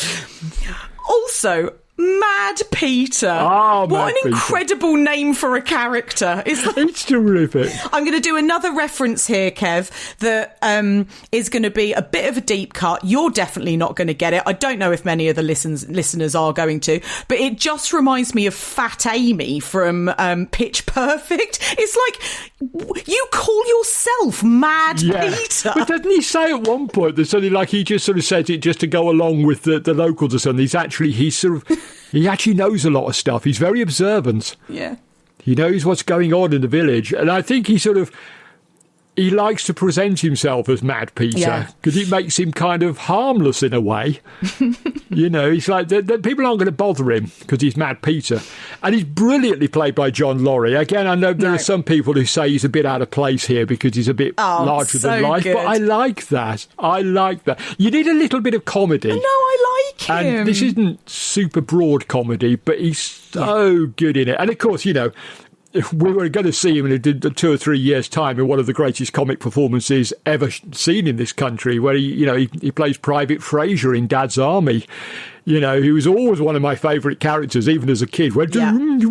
Also, Mad Peter. Oh, what an incredible name for a character. It's terrific. I'm going to do another reference here, Kev, that is going to be a bit of a deep cut. You're definitely not going to get it. I don't know if many of the listeners are going to, but it just reminds me of Fat Amy from Pitch Perfect. It's like, you call yourself Mad Peter. But doesn't he say at one point that something like he just sort of says it just to go along with the locals or something? He actually knows a lot of stuff. He's very observant. Yeah. He knows what's going on in the village. And I think he likes to present himself as Mad Peter because it makes him kind of harmless in a way. You know, he's like, people aren't going to bother him because he's Mad Peter. And he's brilliantly played by John Laurie. Again, I know there are some people who say he's a bit out of place here because he's a bit larger than life. Good. But I like that. You need a little bit of comedy. No, I like him. And this isn't super broad comedy, but he's so good in it. And of course, you know, we were going to see him in 2 or 3 years' time in one of the greatest comic performances ever seen in this country, where he plays Private Fraser in Dad's Army. You know, he was always one of my favourite characters, even as a kid. We're doomed.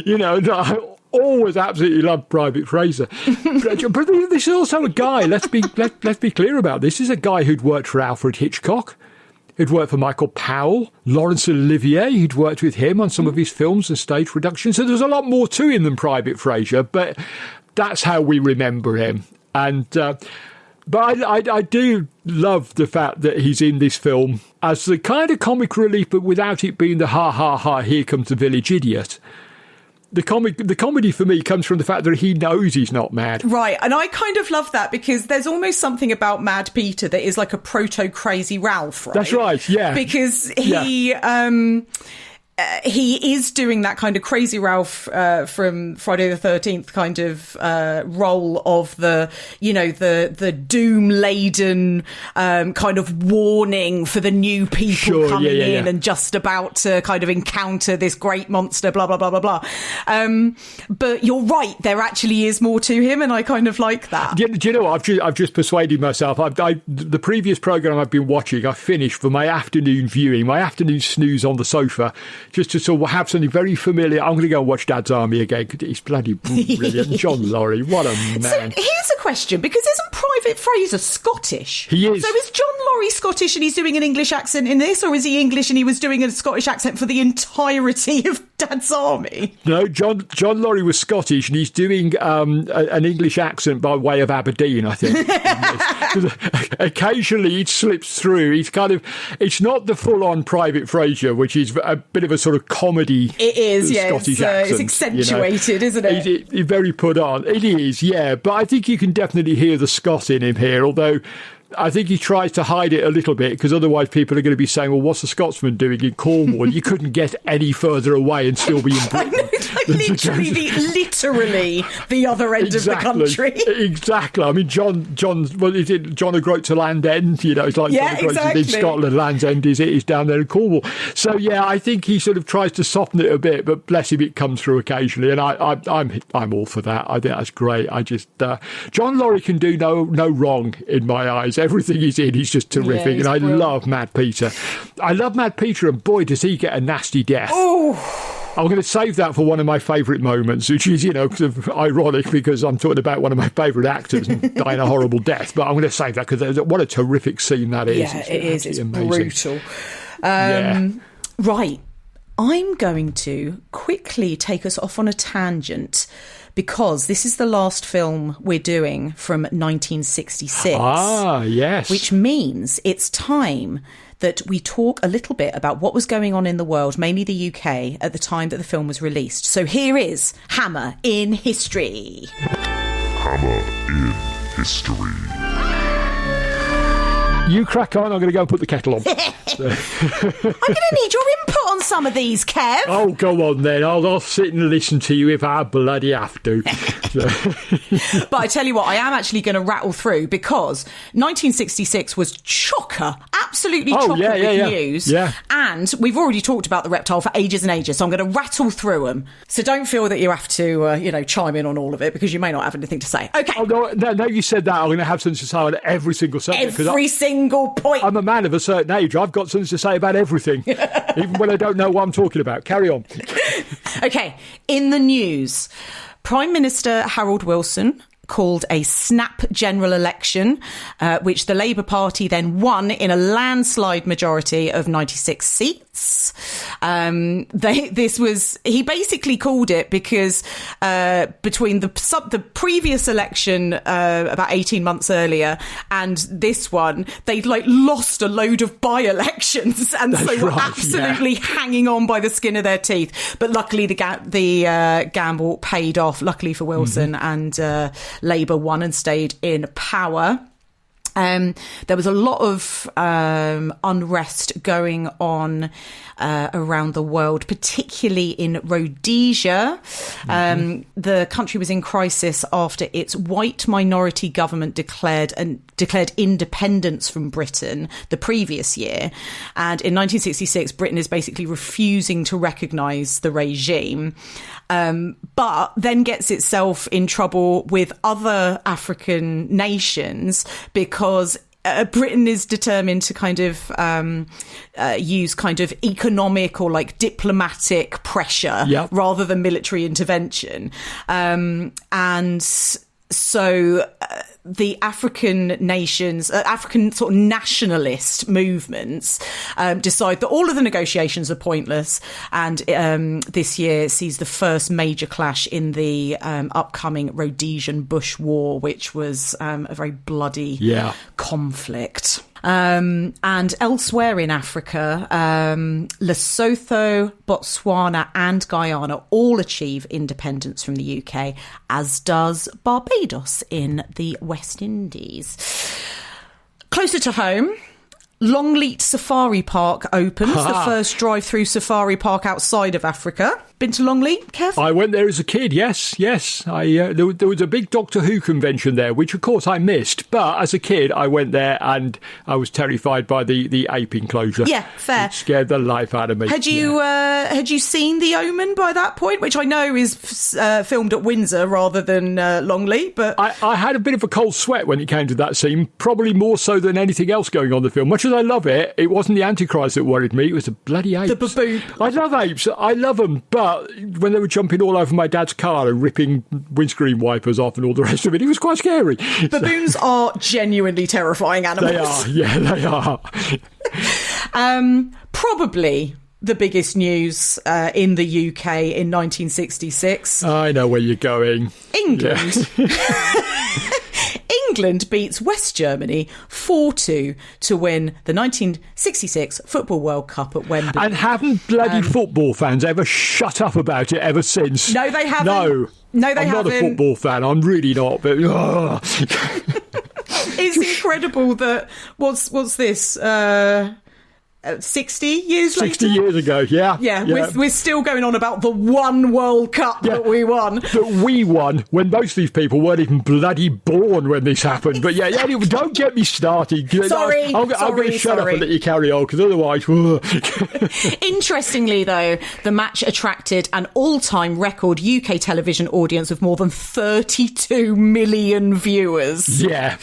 You know, I always absolutely loved Private Fraser. But this is also a guy. Let's be clear about this. This is a guy who'd worked for Alfred Hitchcock. He'd worked for Michael Powell, Laurence Olivier. He'd worked with him on some of his films and stage productions. So there's a lot more to him than Private Fraser, but that's how we remember him. And but I do love the fact that he's in this film as the kind of comic relief, but without it being the ha ha ha, here comes the village idiot. The comedy for me comes from the fact that he knows he's not mad. Right, and I kind of love that because there's almost something about Mad Peter that is like a proto-Crazy Ralph, right? That's right, yeah. Because he he is doing that kind of Crazy Ralph from Friday the 13th kind of role of the doom-laden kind of warning for the new people coming in and just about to kind of encounter this great monster, blah, blah, blah, blah, blah. But you're right, there actually is more to him, and I kind of like that. Do you know what? I've just persuaded myself. The previous programme I've been watching, I finished for my afternoon viewing, my afternoon snooze on the sofa, just to sort of have something very familiar. I'm going to go and watch Dad's Army again because he's bloody brilliant. John Laurie, what a man. So here's a question, because isn't Private Fraser Scottish? He is. So is John Laurie Scottish and he's doing an English accent in this, or is he English and he was doing a Scottish accent for the entirety of Dad's Army? No, John Laurie was Scottish and he's doing an English accent by way of Aberdeen, I think. Occasionally it slips through. He's kind of, it's not the full-on Private Fraser, which is a bit of a sort of comedy. It is, yeah. Scottish accent, it's accentuated, isn't it? He's very put on. It is, yeah. But I think you can definitely hear the Scot in him here, although I think he tries to hide it a little bit, because otherwise people are going to be saying, well, what's a Scotsman doing in Cornwall? You couldn't get any further away and still be in Britain. literally the other end of the country. Exactly. I mean, John O'Groats to Land End, it's like John O'Groats is in Scotland, Land's End is down there in Cornwall. So, yeah, I think he sort of tries to soften it a bit, but bless him, it comes through occasionally, and I'm all for that. I think that's great. I just John Laurie can do no wrong in my eyes. Everything he's in, he's just terrific. Yeah, and I love Mad Peter. And boy, does he get a nasty death. Oh. I'm going to save that for one of my favourite moments, which is, kind of ironic because I'm talking about one of my favourite actors and dying a horrible death. But I'm going to save that because what a terrific scene that is. Yeah, it is. It's amazing. Brutal. Right. I'm going to quickly take us off on a tangent, because this is the last film we're doing from 1966. Ah, yes. Which means it's time that we talk a little bit about what was going on in the world, mainly the UK, at the time that the film was released. So here is Hammer in History. Hammer in History. You crack on, I'm going to go and put the kettle on. I'm going to need your input on some of these, Kev. Oh, go on then. I'll sit and listen to you if I bloody have to. But I tell you what, I am actually going to rattle through, because 1966 was chocker, absolutely chocker with news. Yeah. And we've already talked about the Reptile for ages and ages, so I'm going to rattle through them. So don't feel that you have to, chime in on all of it, because you may not have anything to say. Okay. Oh, no, you said that. I'm going to have something to say on every single subject. Every single point. I'm a man of a certain age. I've got something to say about everything, even when I don't know what I'm talking about. Carry on. Okay. In the news, Prime Minister Harold Wilson called a snap general election, which the Labour Party then won in a landslide majority of 96 seats. He basically called it because between the previous election about 18 months earlier and this one, they'd lost a load of by-elections, and so were absolutely hanging on by the skin of their teeth. But luckily the gamble paid off, luckily for Wilson, and Labour won and stayed in power. There was a lot of unrest going on around the world, particularly in Rhodesia. The country was in crisis after its white minority government declared independence from Britain the previous year. And in 1966, Britain is basically refusing to recognise the regime, but then gets itself in trouble with other African nations because Britain is determined to kind of use kind of economic or diplomatic pressure rather than military intervention. And so the African nations, African sort of nationalist movements decide that all of the negotiations are pointless, and this year sees the first major clash in the upcoming Rhodesian Bush War, which was a very bloody conflict. And elsewhere in Africa, Lesotho, Botswana and Guyana all achieve independence from the UK, as does Barbados in the West Indies. Closer to home, Longleat Safari Park opens, the first drive-through safari park outside of Africa. Been to Longleat, Kev? I went there as a kid, yes. There was a big Doctor Who convention there, which of course I missed. But as a kid, I went there and I was terrified by the ape enclosure. Yeah, fair. It scared the life out of me. Had you seen The Omen by that point, which I know is filmed at Windsor rather than Longleat? But I had a bit of a cold sweat when it came to that scene, probably more so than anything else going on in the film. Much as I love it, it wasn't the Antichrist that worried me. It was the bloody apes. The baboon. I love apes. I love them. But when they were jumping all over my dad's car and ripping windscreen wipers off and all the rest of it, it was quite scary. Baboons are genuinely terrifying animals. They are. Yeah, they are. Probably the biggest news in the UK in 1966. I know where you're going. England. Yeah. England beats West Germany 4-2 to win the 1966 Football World Cup at Wembley. And haven't bloody football fans ever shut up about it ever since? No, they haven't. No, they haven't. I'm not a football fan. I'm really not. But it's incredible that what's this? 60 years later? 60 years ago, yeah. We're still going on about the one World Cup that we won. That we won when most of these people weren't even bloody born when this happened. But anyway, don't get me started. Sorry. I'm going to shut up and let you carry on, because otherwise... Interestingly, though, the match attracted an all-time record UK television audience of more than 32 million viewers. Yeah,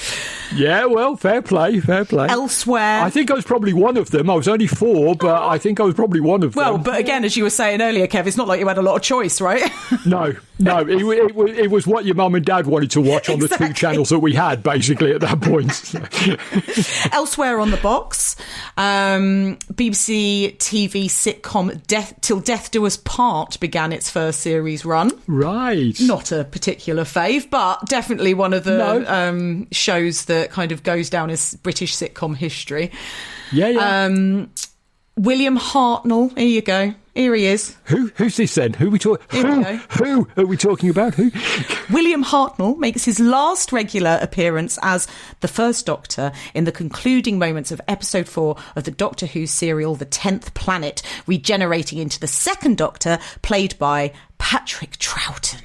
well, fair play. Elsewhere... I think I was probably one of them. I was only 4, but I think I was probably one of them. Well, but again, as you were saying earlier, Kev, it's not like you had a lot of choice, right? No, it was what your mum and dad wanted to watch on the 2 channels that we had, basically, at that point. Elsewhere on the box, BBC TV sitcom Till Death Do Us Part began its first series run. Right. Not a particular fave, but definitely one of the shows that kind of goes down as British sitcom history. Yeah. William Hartnell, here you go. Here he is. Who's this then? Who are we talking? Who are we talking about? Who? William Hartnell makes his last regular appearance as the First Doctor in the concluding moments of episode 4 of the Doctor Who serial The 10th Planet, regenerating into the Second Doctor, played by Patrick Troughton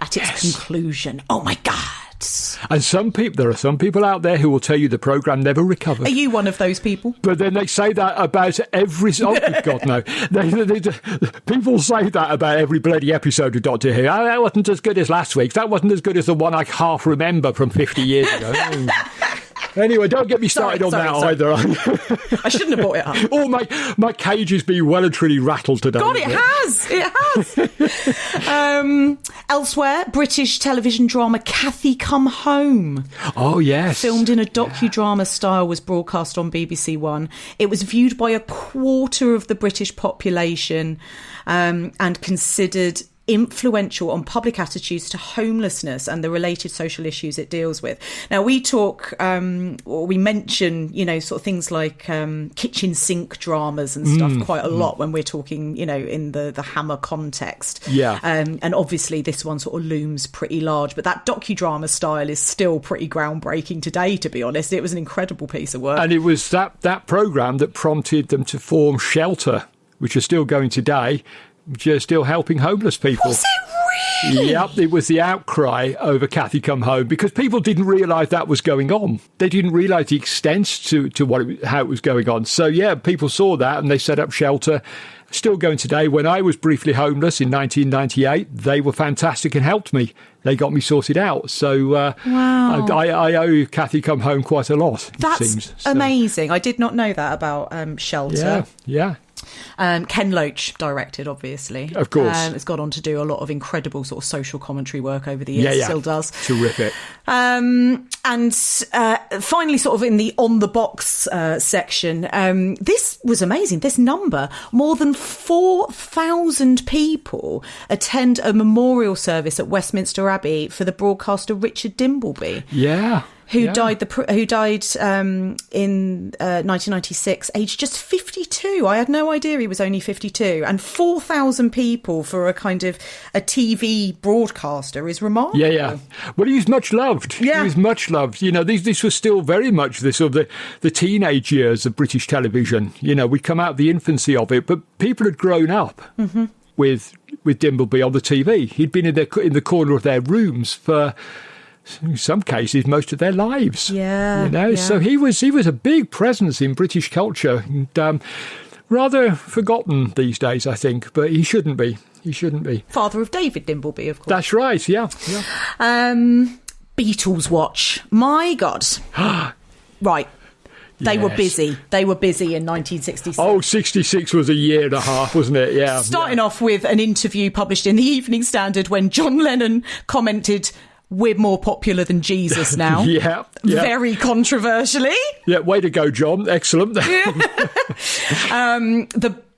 at its conclusion. Oh my God. And there are some people out there who will tell you the programme never recovered. Are you one of those people? But then they say that about every... Oh, God, no. People say that about every bloody episode of Doctor Who. Oh, that wasn't as good as last week's. That wasn't as good as the one I half remember from 50 years ago. Anyway, don't get me started on that either. I shouldn't have brought it up. Oh, my cage has been well and truly rattled today. God, it has. Elsewhere, British television drama Cathy Come Home. Oh, yes. Filmed in a docudrama style, was broadcast on BBC One. It was viewed by a quarter of the British population and considered influential on public attitudes to homelessness and the related social issues it deals with. Now, we talk, or we mention, sort of things like kitchen sink dramas and stuff quite a lot when we're talking, in the Hammer context. Yeah. And obviously this one sort of looms pretty large, but that docudrama style is still pretty groundbreaking today, to be honest. It was an incredible piece of work. And it was that programme that prompted them to form Shelter, which are still going today, which are still helping homeless people. Was it really? Yep, it was the outcry over Cathy Come Home because people didn't realise that was going on. They didn't realise the extent to how it was going on. So, yeah, people saw that and they set up Shelter. Still going today. When I was briefly homeless in 1998, they were fantastic and helped me. They got me sorted out. So wow. I owe Cathy Come Home quite a lot. That's amazing. I did not know that about Shelter. Yeah. Ken Loach directed, obviously. Of course. Has gone on to do a lot of incredible sort of social commentary work over the years. Yeah. Still does. Terrific. And finally, sort of in the on the box section, this was amazing. This number, more than 4,000 people attend a memorial service at Westminster Abbey for the broadcaster Richard Dimbleby. Yeah. who died in 1996, aged just 52. I had no idea he was only 52. And 4,000 people for a kind of a TV broadcaster is remarkable. Yeah. Well, he was much loved. Yeah. He was much loved. You know, this was still very much the sort of the teenage years of British television. You know, we'd come out of the infancy of it, but people had grown up with Dimbleby on the TV. He'd been in the corner of their rooms for, in some cases, most of their lives. Yeah. You know, so he was a big presence in British culture, and rather forgotten these days, I think. But he shouldn't be. Father of David Dimbleby, of course. That's right. Yeah. Beatles watch. My God. Right. They were busy. They were busy in 1966. Oh, 66 was a year and a half, wasn't it? Yeah. Starting off with an interview published in the Evening Standard when John Lennon commented, "We're more popular than Jesus now." Yeah. Very controversially. Yeah, way to go, John. Excellent. The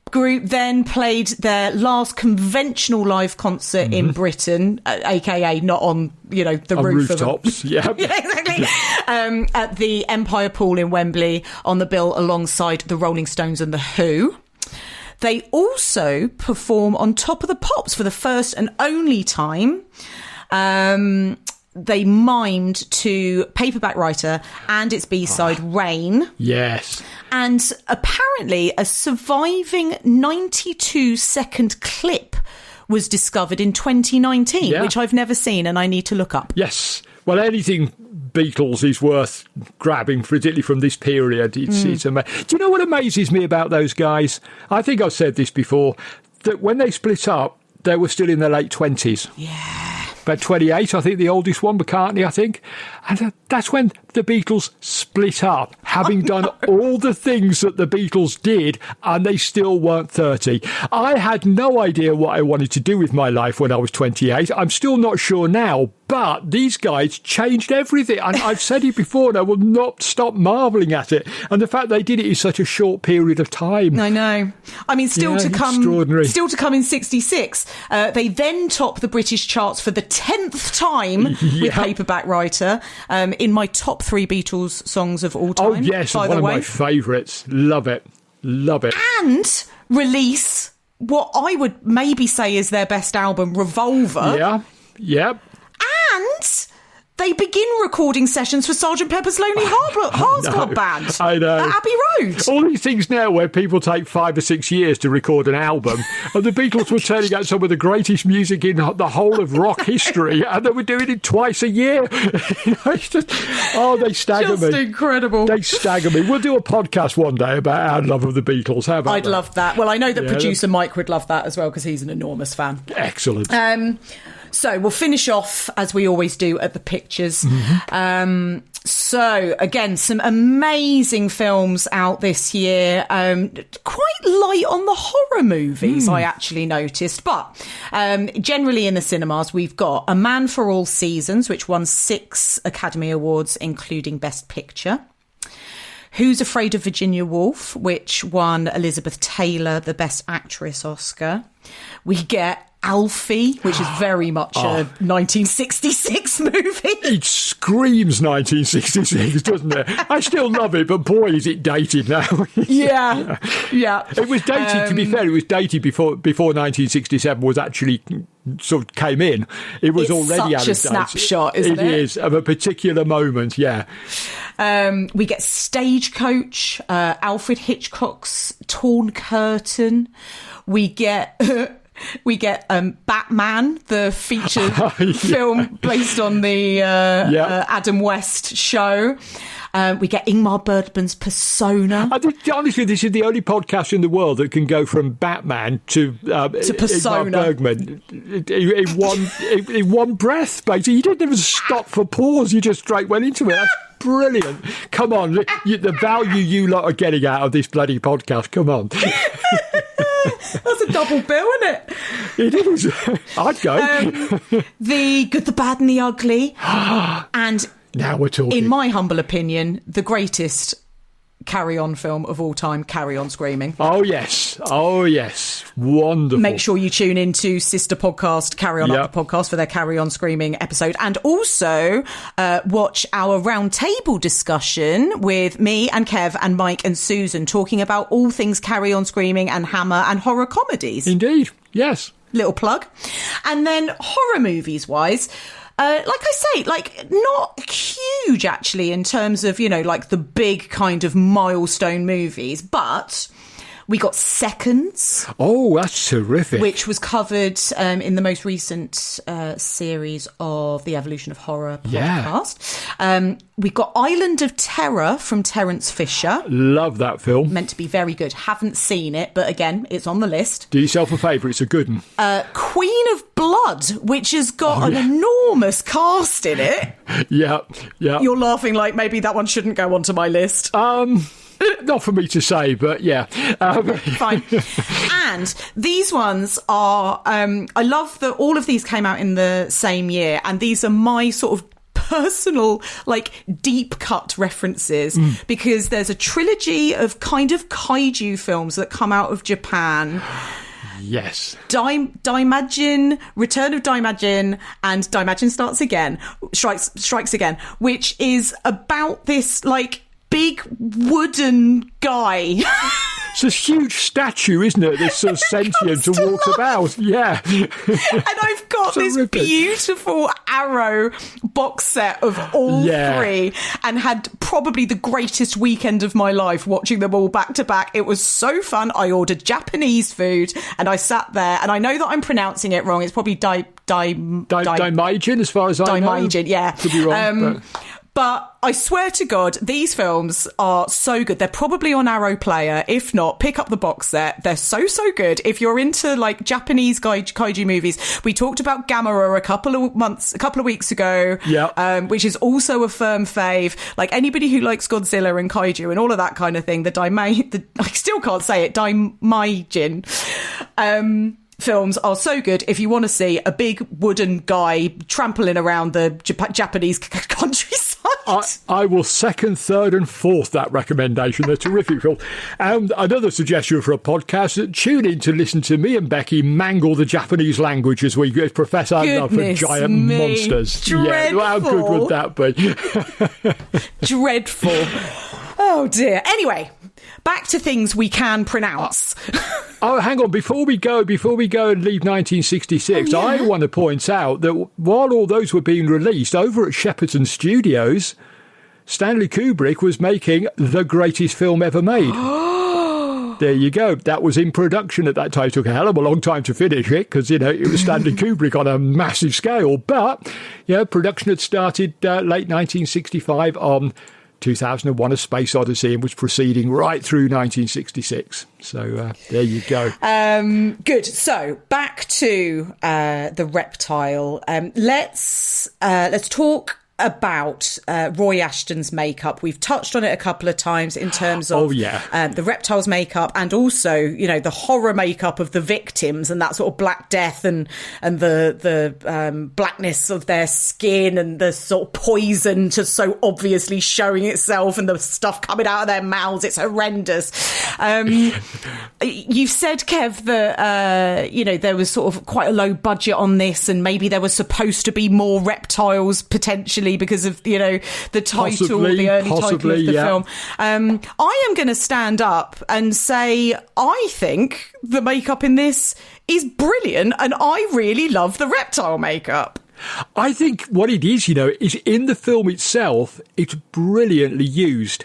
group then played their last conventional live concert in Britain, aka not on, the roof rooftops. Yeah, exactly. At the Empire Pool in Wembley, on the bill alongside the Rolling Stones and the Who. They also perform on Top of the Pops for the first and only time. They mimed to Paperback Writer and its B-side Rain. Yes. And apparently a surviving 92-second clip was discovered in 2019, which I've never seen and I need to look up. Yes. Well, anything Beatles is worth grabbing, particularly from this period. It's amazing. Do you know what amazes me about those guys? I think I've said this before, that when they split up, they were still in their late 20s. Yeah. About 28, I think, the oldest one, McCartney, I think. And that's when the Beatles split up, having done all the things that the Beatles did, and they still weren't 30. I had no idea what I wanted to do with my life when I was 28. I'm still not sure now, but these guys changed everything. And I've said it before, and I will not stop marvelling at it. And the fact they did it in such a short period of time. I know. I mean, still to come in 66. They then top the British charts for the 10th time with Paperback Writer, in my top 3 Beatles songs of all time. Oh, yes, one of my favourites. Love it. And release what I would maybe say is their best album, Revolver. Yeah. And they begin recording sessions for Sgt. Pepper's Lonely Hearts Club Band. I know. At Abbey Road. All these things now where people take 5 or 6 years to record an album, and the Beatles were turning out some of the greatest music in the whole of rock history, and they were doing it twice a year. It's just, they stagger me. Just incredible. They stagger me. We'll do a podcast one day about our love of the Beatles. How about I'd love that. Well, I know that producer Mike would love that as well, because he's an enormous fan. Excellent. So we'll finish off, as we always do, at the pictures. So, again, some amazing films out this year. Quite light on the horror movies, I actually noticed. But generally in the cinemas, we've got A Man for All Seasons, which won 6 Academy Awards, including Best Picture. Who's Afraid of Virginia Woolf, which won Elizabeth Taylor the Best Actress Oscar. We get Alfie, which is very much a 1966 movie. It screams 1966, doesn't it? I still love it, but boy, is it dated now. Yeah. It was dated, to be fair, it was dated before 1967 was actually sort of came in. It was already such a snapshot, isn't it? It is, of a particular moment, yeah. We get Stagecoach, Alfred Hitchcock's Torn Curtain. We get Batman, the feature film based on the Adam West show. We get Ingmar Bergman's Persona. I think, honestly, this is the only podcast in the world that can go from Batman to Persona. Ingmar Bergman in one breath, basically. You didn't even stop for pause. You just straight went into it. That's brilliant. Come on. The value you lot are getting out of this bloody podcast. Come on. That's a double bill, isn't it? It is. I'd go. The Good, the Bad and the Ugly. And now we're talking. In my humble opinion, the greatest Carry On film of all time, Carry On Screaming. Oh, yes. Wonderful. Make sure you tune into sister podcast, Carry On Up the podcast, for their Carry On Screaming episode. And also watch our roundtable discussion with me and Kev and Mike and Susan talking about all things Carry On Screaming and Hammer and horror comedies. Indeed, yes. Little plug. And then horror movies wise, like I say, like not huge actually in terms of, you know, like the big kind of milestone movies, but we got Seconds. Oh, that's terrific. Which was covered in the most recent series of the Evolution of Horror podcast. We got Island of Terror from Terence Fisher. Love that film. Meant to be very good. Haven't seen it, but again, it's on the list. Do yourself a favour, it's a good one. Queen of Blood, which has got an enormous cast in it. Yeah. You're laughing like maybe that one shouldn't go onto my list. Not for me to say, but yeah. Fine. And these ones are, I love that all of these came out in the same year, and these are my sort of personal, like, deep cut references, because there's a trilogy of kind of kaiju films that come out of Japan. Yes. Daimajin, Return of Daimajin, and Daimajin Strikes Again, which is about this, like, big wooden guy. It's a huge statue, isn't it? That's sort of sentient to walk about. Yeah. And I've got this beautiful Arrow box set of all three, and had probably the greatest weekend of my life watching them all back to back. It was so fun. I ordered Japanese food and I sat there, and I know that I'm pronouncing it wrong. It's probably Daimajin, as far as I know. Daimajin, yeah. Could be wrong. But I swear to God, these films are so good. They're probably on Arrow Player. If not, pick up the box set. They're so good. If you're into like Japanese kaiju movies, we talked about Gamera a couple of weeks ago, which is also a firm fave. Like anybody who likes Godzilla and kaiju and all of that kind of thing, I still can't say it, Daimajin. Films are so good if you want to see a big wooden guy trampling around the Japanese countryside. I will second, third and fourth that recommendation. They're terrific films. And another suggestion for a podcast, tune in to listen to me and Becky mangle the Japanese language as we profess our love for giant monsters. Dreadful. Yeah, how good would that be? Dreadful. Oh dear. Anyway, back to things we can pronounce. Oh, hang on. Before we go and leave 1966, I want to point out that while all those were being released over at Shepperton Studios, Stanley Kubrick was making the greatest film ever made. There you go. That was in production at that time. It took a hell of a long time to finish it because, you know, it was Stanley Kubrick on a massive scale. But, yeah, production had started late 1965 on 2001 A Space Odyssey and was proceeding right through 1966. So there you go. Good. So back to the Reptile. Let's talk about Roy Ashton's makeup. We've touched on it a couple of times in terms of the Reptile's makeup, and also, you know, the horror makeup of the victims and that sort of Black Death and the blackness of their skin and the sort of poison just so obviously showing itself and the stuff coming out of their mouths. It's horrendous. You've said, Kev, that you know, there was sort of quite a low budget on this, and maybe there was supposed to be more reptiles potentially because of, you know, the title, the early title of the film. I am going to stand up and say I think the makeup in this is brilliant, and I really love the reptile makeup. I think what it is, you know, is in the film itself, it's brilliantly used.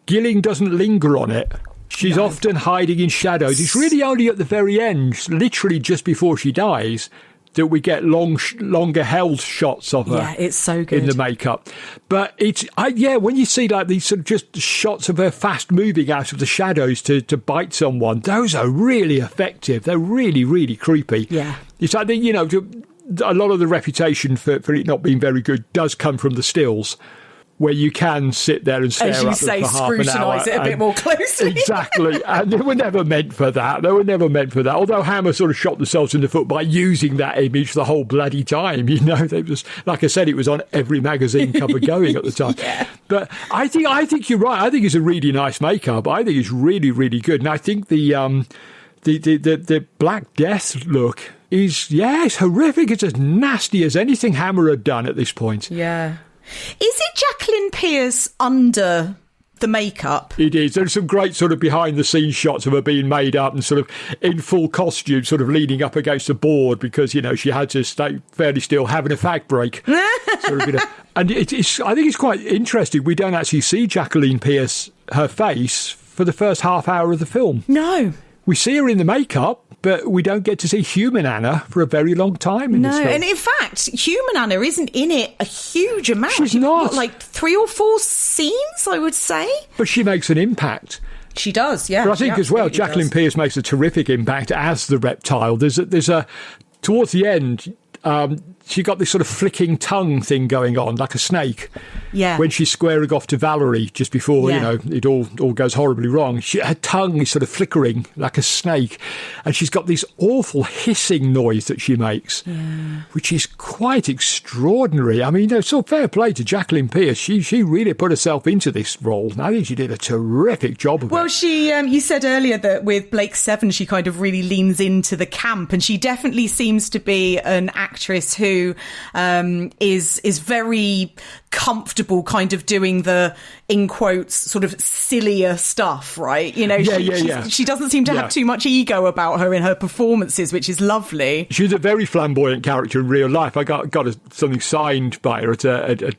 Gilling doesn't linger on it. She's often hiding in shadows. It's really only at the very end, literally just before she dies, that we get longer held shots of her. Yeah, it's so good in the makeup. But when you see like these sort of just shots of her fast moving out of the shadows to bite someone, those are really effective. They're really, really creepy. Yeah, it's like, you know, a lot of the reputation for it not being very good does come from the stills. where you can sit there and stare as at you them say, for half an hour. scrutinise it a bit more closely. Exactly. And they were never meant for that. Although Hammer sort of shot themselves in the foot by using that image the whole bloody time. They just, like I said, it was on every magazine cover going at the time. Yeah. But I think you're right. I think it's a really nice makeup. I think it's really, really good. And I think the Black Death look is, it's horrific. It's as nasty as anything Hammer had done at this point. Yeah. Is it Jacqueline Pearce under the makeup? It is. There's some great sort of behind-the-scenes shots of her being made up and sort of in full costume, sort of leaning up against the board because, she had to stay fairly still, having a fag break. And I think it's quite interesting. We don't actually see Jacqueline Pearce, her face, for the first half hour of the film. No. We see her in the makeup, but we don't get to see human Anna for a very long time in this film. And in fact, human Anna isn't in it a huge amount. She's not. Like 3 or 4 scenes, I would say. But she makes an impact. She does, yeah. But I think as well, Jacqueline Pearce makes a terrific impact as the Reptile. There's a towards the end, she got this sort of flicking tongue thing going on, like a snake. Yeah. When she's squaring off to Valerie just before, it all goes horribly wrong. Her tongue is sort of flickering like a snake. And she's got this awful hissing noise that she makes, which is quite extraordinary. I mean, so fair play to Jacqueline Pearce. She really put herself into this role. I think she did a terrific job of it. Well, she, you said earlier that with Blake Seven, she kind of really leans into the camp, and she definitely seems to be an actress who is very comfortable kind of doing the, in quotes, sort of sillier stuff, right? She doesn't seem to have too much ego about her in her performances, which is lovely. She's a very flamboyant character in real life. I got something signed by her at a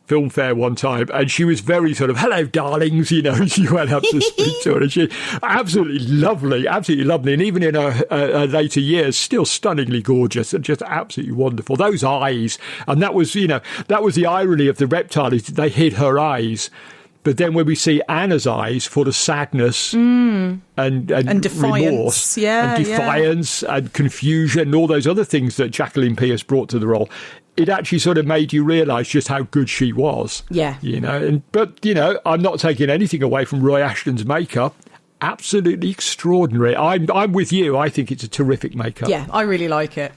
film fair one time, and she was very sort of, hello, darlings, she went up to speak to her, and she absolutely lovely. And even in her later years, still stunningly gorgeous and just absolutely wonderful. Those eyes, and that was the irony of the Reptile, is they hid her eyes. But then when we see Anna's eyes full of sadness and defiance, remorse and defiance and confusion and all those other things that Jacqueline Pearce brought to the role, it actually sort of made you realise just how good she was. Yeah. But I'm not taking anything away from Roy Ashton's makeup. Absolutely extraordinary. I'm with you. I think it's a terrific makeup. Yeah, I really like it.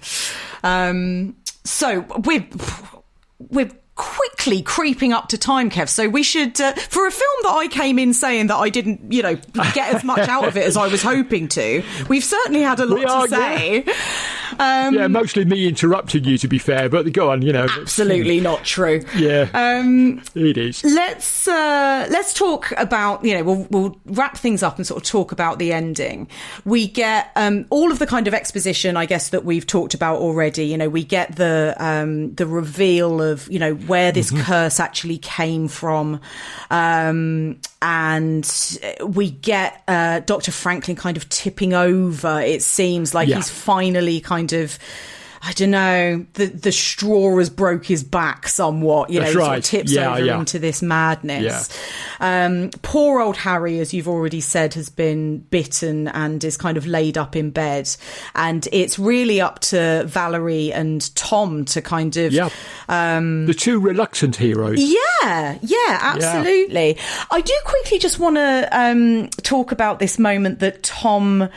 So we're quickly creeping up to time, Kev. So we should, for a film that I came in saying that I didn't, get as much out of it as I was hoping to, we've certainly had a lot to say. Mostly me interrupting you, to be fair, but go on, Absolutely not true. Yeah, it is. Let's talk about, we'll wrap things up and sort of talk about the ending. We get all of the kind of exposition, I guess, that we've talked about already. We get the reveal of, where this curse actually came from. And we get Dr. Franklin kind of tipping over. It seems like he's finally kind of, I don't know, the straw has broke his back somewhat, That's he right. sort of tips over into this madness. Poor old Harry, as you've already said, has been bitten and is kind of laid up in bed. And it's really up to Valerie and Tom to kind of... the two reluctant heroes. Yeah, absolutely. I do quickly just want to talk about this moment that Tom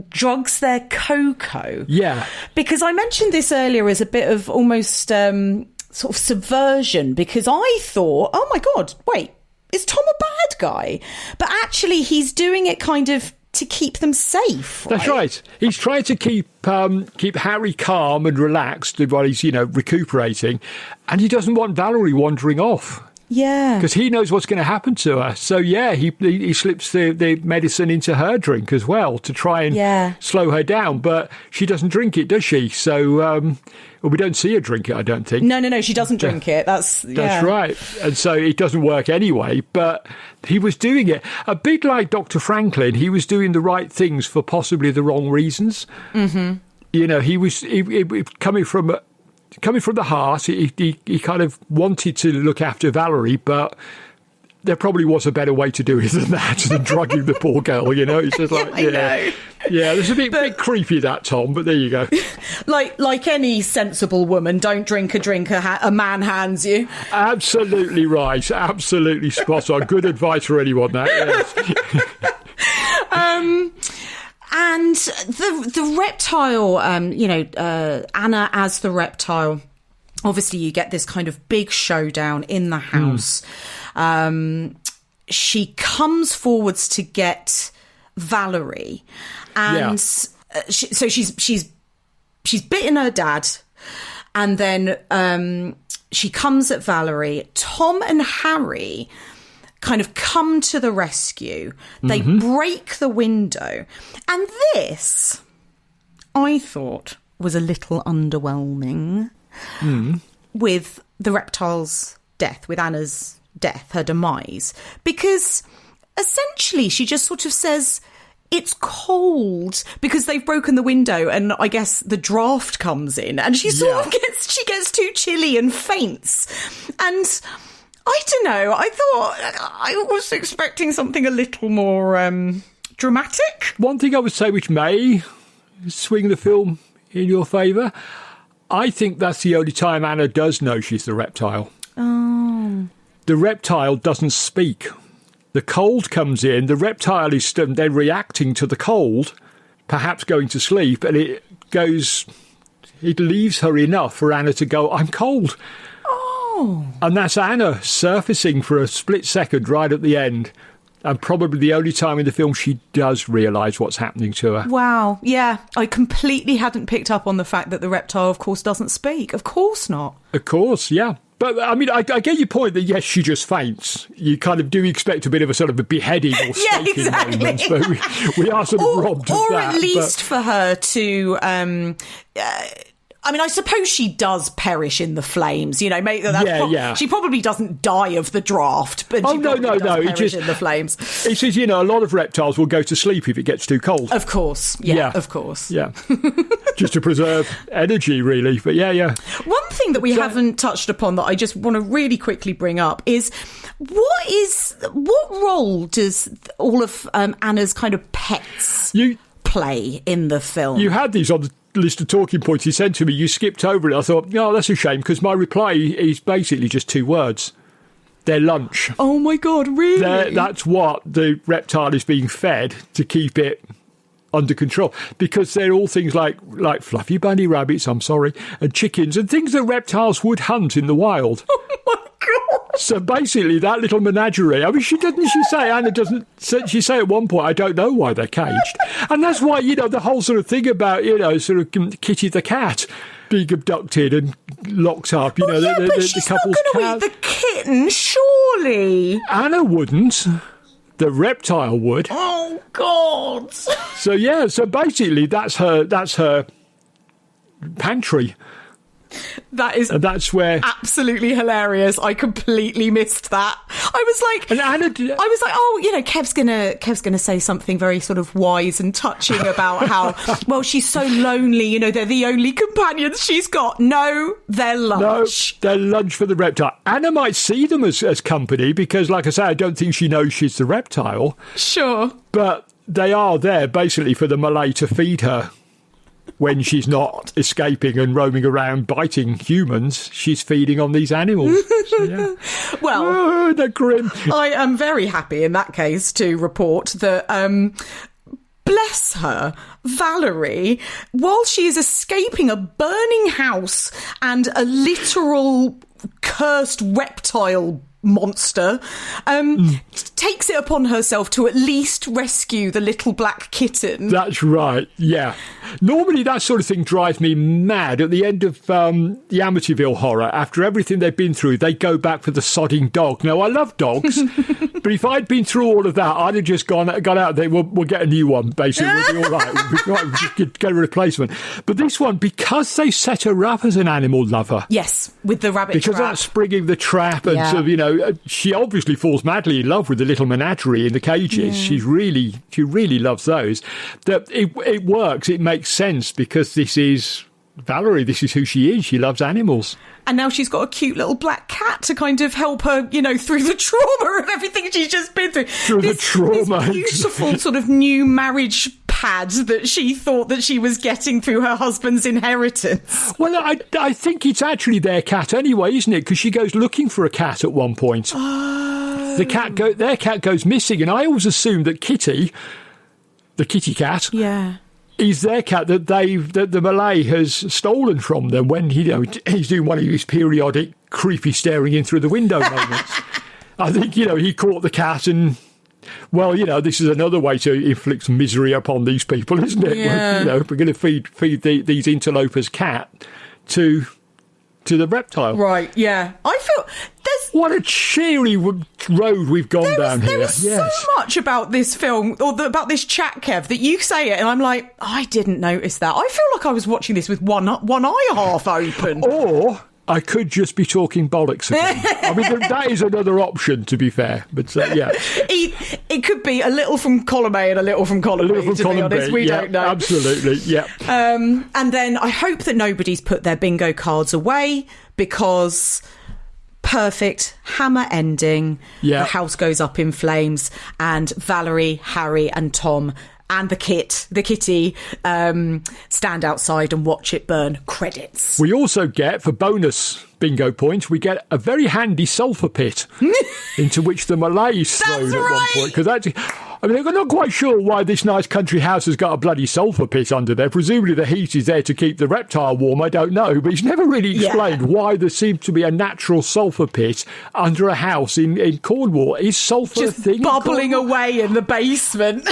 drugs their cocoa. Yeah. Because I mentioned this earlier as a bit of almost sort of subversion, because I thought, oh my God, wait, is Tom a bad guy? But actually he's doing it kind of to keep them safe, right? That's right. He's trying to keep Harry calm and relaxed while he's, recuperating. And he doesn't want Valerie wandering off. Yeah. Because he knows what's going to happen to her. So, he slips the medicine into her drink as well to try and slow her down. But she doesn't drink it, does she? So, we don't see her drink it, I don't think. No, she doesn't drink it. That's right. And so it doesn't work anyway. But he was doing it. A bit like Dr. Franklin, he was doing the right things for possibly the wrong reasons. Mm-hmm. He was coming from the heart. He kind of wanted to look after Valerie, but there probably was a better way to do it than that, than drugging the poor girl, you know. It's just like, yeah, it's a bit creepy, that, Tom, but there you go. Like any sensible woman, don't drink a drink a man hands you. Absolutely right. Absolutely spot on. Good advice for anyone, that, yes. And the reptile, Anna as the reptile, obviously you get this kind of big showdown in the house. She comes forwards to get Valerie, and so she's bitten her dad, and then she comes at Valerie. Tom and Harry kind of come to the rescue. They break the window, and this, I thought, was a little underwhelming with the reptile's death, with Anna's death, her demise, because essentially she just sort of says it's cold because they've broken the window, and I guess the draft comes in, and she sort of gets too chilly and faints. And I don't know, I thought I was expecting something a little more dramatic. One thing I would say which may swing the film in your favour, I think that's the only time Anna does know she's the reptile. Oh. The reptile doesn't speak. The cold comes in, the reptile is then reacting to the cold, perhaps going to sleep, and it leaves her enough for Anna to go, I'm cold. Oh. And that's Anna surfacing for a split second right at the end. And probably the only time in the film she does realise what's happening to her. Wow, yeah. I completely hadn't picked up on the fact that the reptile, of course, doesn't speak. Of course not. Of course, yeah. But, I mean, I get your point that, yes, she just faints. You kind of do expect a bit of a sort of a beheading or staking moment, but we are sort of robbed of that. Or at least for her to... I mean, I suppose she does perish in the flames, you know. She probably doesn't die of the draft, but she does perish in the flames. It says, a lot of reptiles will go to sleep if it gets too cold. Of course, yeah. Of course. Yeah, just to preserve energy, really. But yeah. One thing that we haven't touched upon that I just want to really quickly bring up is what role does all of Anna's kind of pets play in the film? You had these on the list of talking points you sent to me. You skipped over it. I thought, that's a shame, because my reply is basically just 2 words. Their lunch. Oh my God, really? That's what the reptile is being fed to keep it under control, because they're all things like fluffy bunny rabbits, I'm sorry, and chickens, and things that reptiles would hunt in the wild. Oh my God. So basically, that little menagerie. I mean, Anna doesn't. She say at one point, I don't know why they're caged, and that's why the whole sort of thing about sort of Kitty the cat being abducted and locked up. But she's not going to eat the kitten, surely. Anna wouldn't. The reptile would. Oh God. So basically, that's her pantry. That's where absolutely hilarious. I completely missed that. I was like, Kev's gonna say something very sort of wise and touching about how she's so lonely. They're the only companions she's got. No, they're lunch. No, they're lunch for the reptile. Anna might see them as company because, like I say, I don't think she knows she's the reptile. Sure, but they are there basically for the Malay to feed her. When she's not escaping and roaming around biting humans, she's feeding on these animals. So, yeah. Well, they're grim. I am very happy in that case to report that, bless her, Valerie, while she is escaping a burning house and a literal cursed reptile monster, takes it upon herself to at least rescue the little black kitten. That's right, yeah. Normally that sort of thing drives me mad. At the end of the Amityville Horror, after everything they've been through, they go back for the sodding dog. Now, I love dogs, but if I'd been through all of that, I'd have just gone out there, we'll get a new one, basically. We'll be all right. We'll just get a replacement. But this one, because they set her up as an animal lover. Yes, with the rabbit because trap. That's springing the trap, and sort of, she obviously falls madly in love with the little menagerie in the cages. She really loves those. That it works. It makes sense because this is Valerie, this is who she is. She loves animals. And now she's got a cute little black cat to kind of help her, you know, through the trauma of everything she's just been through. The trauma. This beautiful sort of new marriage pad that she thought that she was getting through her husband's inheritance. Well, I think it's actually their cat anyway, isn't it? Because she goes looking for a cat at one point. Oh. Their cat goes missing, and I always assumed that Kitty, the kitty cat, is their cat that the Malay has stolen from them when he's doing one of his periodic creepy staring in through the window moments. I think he caught the cat and. Well, this is another way to inflict misery upon these people, isn't it? Yeah. We're going to feed these interlopers cat to the reptile. Right, yeah. I feel what a cheery road we've gone down here. There was so much about this film, or about this chat, Kev, that you say it and I'm like, I didn't notice that. I feel like I was watching this with one eye half open. Or I could just be talking bollocks again. I mean, that is another option, to be fair. But, yeah. It could be a little from column A and a little from column B, to be honest. We don't know. Absolutely, yeah. And then I hope that nobody's put their bingo cards away, because perfect hammer ending. Yeah. The house goes up in flames, and Valerie, Harry and Tom and the kitty, stand outside and watch it burn. Credits. We also get, for bonus bingo points, we get a very handy sulphur pit into which the Malays thrown at one point. Because actually, I'm not quite sure why this nice country house has got a bloody sulphur pit under there. Presumably the heat is there to keep the reptile warm. I don't know. But it's never really explained why there seems to be a natural sulphur pit under a house in Cornwall. Is sulphur a thing? Bubbling away in the basement.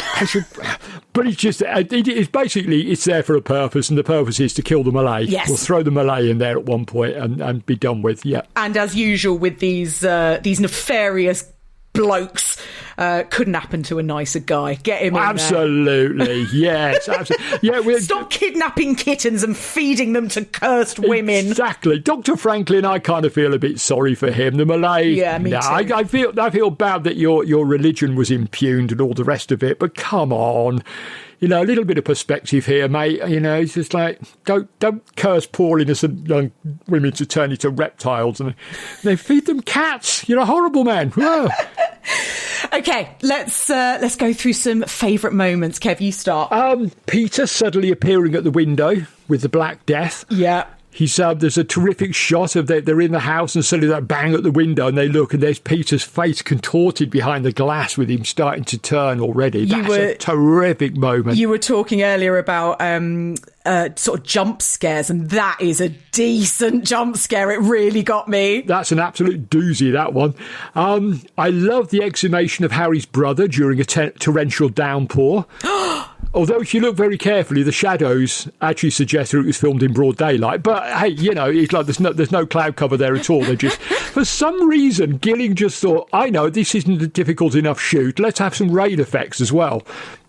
But it's just, it's basically, it's there for a purpose, and the purpose is to kill the Malay. Yes. We'll throw the Malay in there at one point and be done with, And as usual with these nefarious blokes, couldn't happen to a nicer guy. Get him in absolutely, there. Yes. Absolutely. Yeah, stop kidnapping kittens and feeding them to cursed women. Exactly. Dr. Franklin, I kind of feel a bit sorry for him. The Malay, yeah, me too. I feel bad that your religion was impugned and all the rest of it, but come on. A little bit of perspective here, mate. It's just like, don't curse poor innocent young women to turn into reptiles, and they feed them cats. You're a horrible man. Whoa. Okay, let's go through some favourite moments. Kev, you start. Peter suddenly appearing at the window with the Black Death. Yeah. There's a terrific shot of they're in the house, and suddenly that bang at the window, and they look, and there's Peter's face contorted behind the glass with him starting to turn already. That's a terrific moment. You were talking earlier about sort of jump scares, and that is a decent jump scare. It really got me. That's an absolute doozy, that one. I love the exhumation of Harry's brother during a torrential downpour. Although if you look very carefully, the shadows actually suggest that it was filmed in broad daylight. But hey, it's like there's no cloud cover there at all. They're just, for some reason, Gilling just thought, I know, this isn't a difficult enough shoot. Let's have some rain effects as well.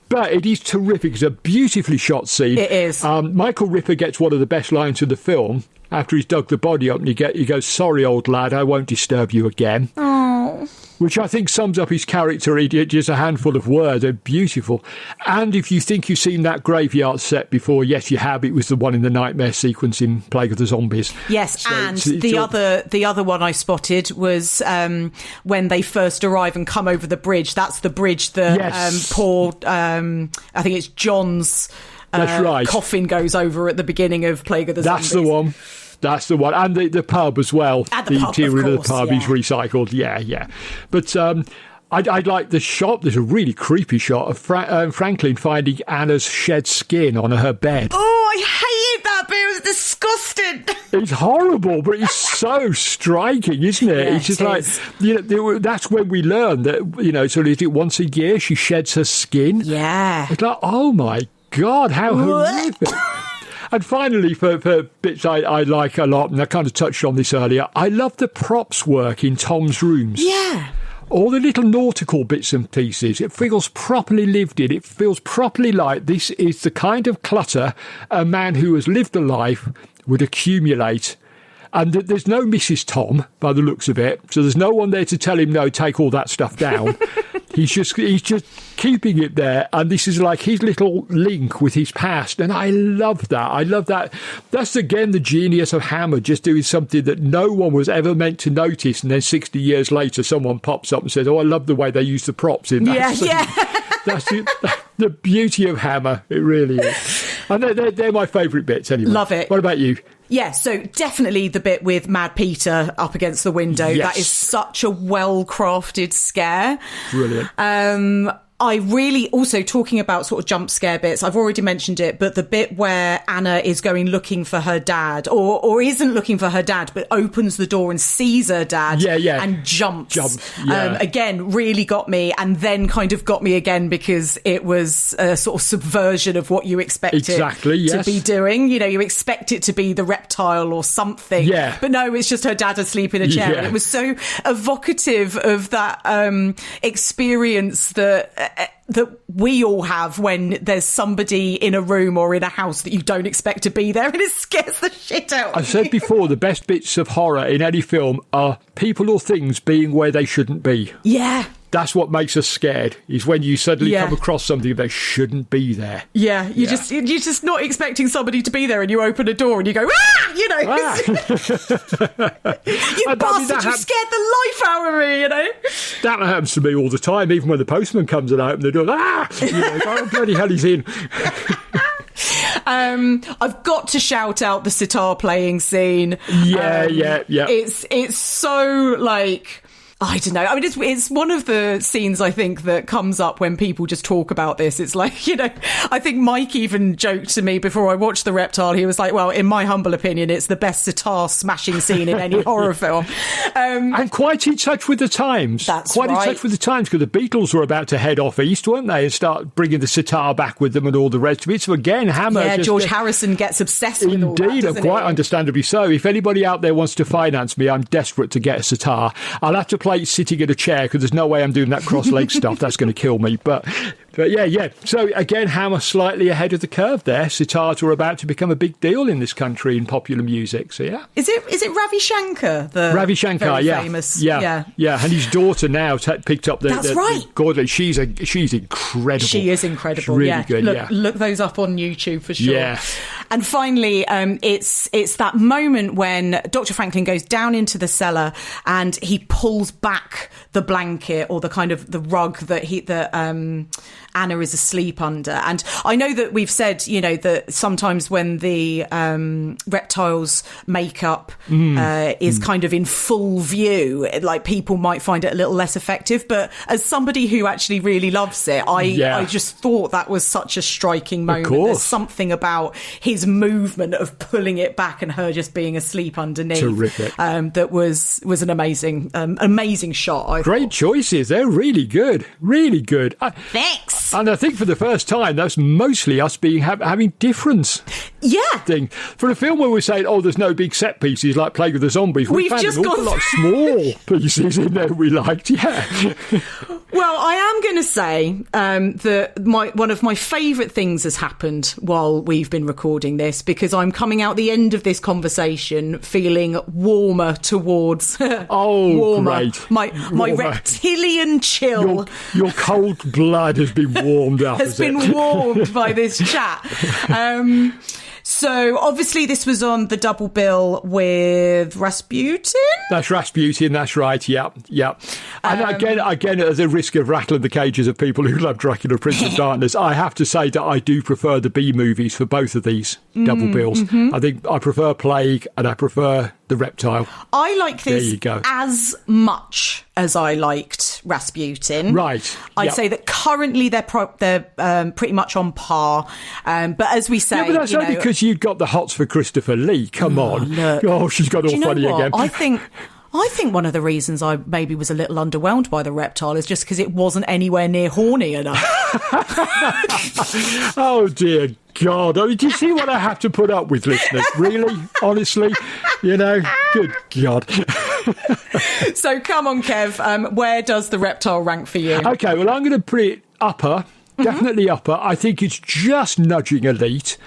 But it is terrific. It's a beautifully shot scene. It is. Michael Ripper gets one of the best lines of the film after he's dug the body up, and he goes, "Sorry, old lad, I won't disturb you again." Oh. Which I think sums up his character. Just a handful of words. They're beautiful. And if you think you've seen that graveyard set before, yes, you have. It was the one in the nightmare sequence in Plague of the Zombies. Yes, so and the other one I spotted was when they first arrive and come over the bridge. That's the bridge that poor, I think it's John's that's right. coffin goes over at the Plague of the Zombies. That's the one. That's the one. And the pub as well. At the pub, interior of course, the pub is recycled. Yeah. But I like the shot. There's a really creepy shot of Franklin finding Anna's shed skin on her bed. Oh, I hated that bit. It was disgusting. It's horrible, but it's so striking, isn't it? Yeah, it's just like, that's when we learn that, sort of, is it once a year she sheds her skin? Yeah. It's like, oh my God, how horrific. And finally, for bits I like a lot, and I kind of touched on this earlier, I love the props work in Tom's rooms. Yeah. All the little nautical bits and pieces, it feels properly lived in. It feels properly like this is the kind of clutter a man who has lived a life would accumulate. And there's no Mrs. Tom, by the looks of it, so there's no one there to tell him, no, take all that stuff down. He's just keeping it there, and this is like his little link with his past, and I love that. That's again the genius of Hammer, just doing something that no one was ever meant to notice, and then 60 years later someone pops up and says, "Oh, I love the way they use the props in that." That's the beauty of Hammer. It really is. And they're my favourite bits anyway. Love it. What about you? Yeah, so definitely the bit with Mad Peter up against the window. Yes. That is such a well-crafted scare. Brilliant. I really, also talking about sort of jump scare bits, I've already mentioned it, but the bit where Anna is going looking for her dad, or isn't looking for her dad, but opens the door and sees her dad and jumps. Again, really got me, and then kind of got me again because it was a sort of subversion of what you expect it to be doing. You know, you expect it to be the reptile or something, but no, it's just her dad asleep in a chair. And it was so evocative of that experience that we all have when there's somebody in a room or in a house that you don't expect to be there, and it scares the shit out of you. I've said before, the best bits of horror in any film are people or things being where they shouldn't be. Yeah. That's what makes us scared, is when you suddenly come across something that shouldn't be there. Yeah, you're just not expecting somebody to be there, and you open a door and you go, ah! You know. Ah. You bastard, you scared the life out of me, you know. That happens to me all the time, even when the postman comes and I open the door, ah! You know, oh, bloody hell, he's in. I've got to shout out the sitar playing scene. Yeah. It's so, like, I don't know. I mean, it's one of the scenes, I think, that comes up when people just talk about this. It's like, you know, I think Mike even joked to me before I watched The Reptile. He was like, well, in my humble opinion, it's the best sitar smashing scene in any horror film. And quite in touch with the times. That's quite right. in touch with the times, because the Beatles were about to head off east, weren't they, and start bringing the sitar back with them and all the rest of it. So again, Hammer... Yeah, George Harrison gets obsessed with all that, Indeed, and quite understandably so. If anybody out there wants to finance me, I'm desperate to get a sitar. I'll have to play sitting in a chair, because there's no way I'm doing that cross-leg stuff. That's going to kill me. But yeah. So again, Hammer slightly ahead of the curve there. Sitars were about to become a big deal in this country in popular music. So yeah. Is it Ravi Shankar? Ravi Shankar, famous. Yeah. And his daughter now picked up the... That's right. Gordon, she's incredible. She is incredible. She's really good. Look those up on YouTube for sure. Yeah. And finally, it's that moment when Dr. Franklin goes down into the cellar and he pulls back the blanket or the kind of the rug that Anna is asleep under. And I know that we've said, you know, that sometimes when the reptile's makeup is kind of in full view, like people might find it a little less effective. But as somebody who actually really loves it, I just thought that was such a striking moment. There's something about his movement of pulling it back and her just being asleep underneath. Terrific. That was an amazing shot. Great choices. They're really good. Really good. Thanks. And I think for the first time, that's mostly us having difference. Yeah. Thing. For a film where we're saying, oh, there's no big set pieces like Plague of the Zombies, we've found an awful lot of small pieces in there we liked, Well, I am going to say that one of my favourite things has happened while we've been recording this, because I'm coming out the end of this conversation feeling warmer towards... warmer. Great. My reptilian chill. Your cold blood has been warmed up. Has been warmed by this chat. So obviously this was on the double bill with Rasputin. That's Rasputin, that's right, yeah. And again, at the risk of rattling the cages of people who love Dracula, Prince of Darkness, I have to say that I do prefer the B movies for both of these double bills. I think I prefer Plague and I prefer The Reptile. I like this as much as I liked Rasputin. Right. I'd say that currently they're pretty much on par. But as we say... Yeah, but that's only because you've got the hots for Christopher Lee. Come on. Look. Oh, she's got all funny again. I think one of the reasons I maybe was a little underwhelmed by The Reptile is just because it wasn't anywhere near horny enough. Oh, dear God. I mean, do you see what I have to put up with, listeners? Really? Honestly? You know? Good God. So come on, Kev. Where does The Reptile rank for you? OK, well, I'm going to put it upper. Definitely upper. I think it's just nudging elite.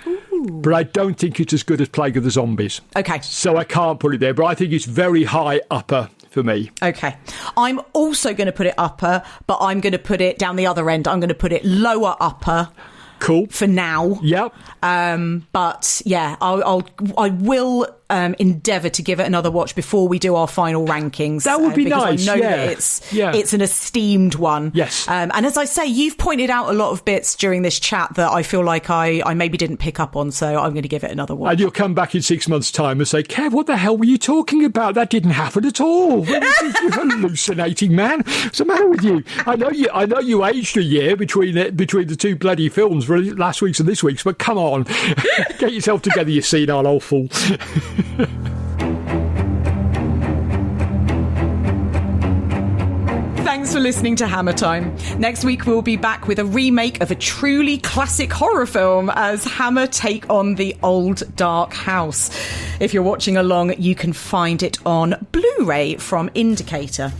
But I don't think it's as good as Plague of the Zombies. OK. So I can't put it there, but I think it's very high upper for me. Okay. I'm also going to put it upper, but I'm going to put it down the other end. I'm going to put it lower upper. Cool. For now. Yep. But yeah, I will endeavour to give it another watch before we do our final rankings. That would be nice. I know that it's an esteemed one. Yes. And as I say, you've pointed out a lot of bits during this chat that I feel like I maybe didn't pick up on, so I'm going to give it another watch. And you'll come back in 6 months' time and say, Kev, what the hell were you talking about? That didn't happen at all. You're hallucinating, man. What's the matter with you? I know you aged a year between the two bloody films, last week's and this week's, but come on. Get yourself together, you senile old fool. Thanks for listening to Hammer Time. Next week we'll be back with a remake of a truly classic horror film as Hammer take on the old Dark house. If you're watching along, you can find it on Blu-ray from Indicator.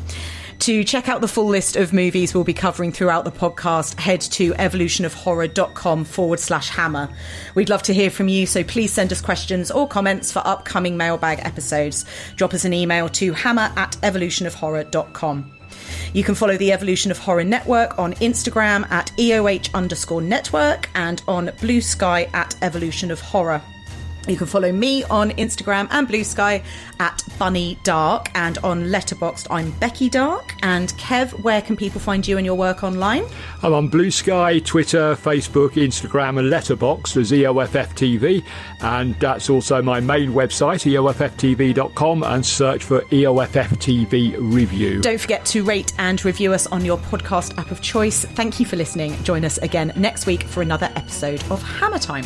To check out the full list of movies we'll be covering throughout the podcast, head to evolutionofhorror.com/hammer. We'd love to hear from you, so please send us questions or comments for upcoming mailbag episodes. Drop us an email to hammer@evolutionofhorror.com. You can follow the Evolution of Horror Network on Instagram at EOH_network and on BlueSky at Evolution of Horror. You can follow me on Instagram and BlueSky at Bunny Darke, and on Letterboxd I'm Becky Darke. And Kev, where can people find you and your work online? I'm on BlueSky, Twitter, Facebook, Instagram and Letterboxd as EOFFTV, and that's also my main website, EOFFTV.com, and search for EOFFTV Review. Don't forget to rate and review us on your podcast app of choice. Thank you for listening. Join us again next week for another episode of Hammer Time.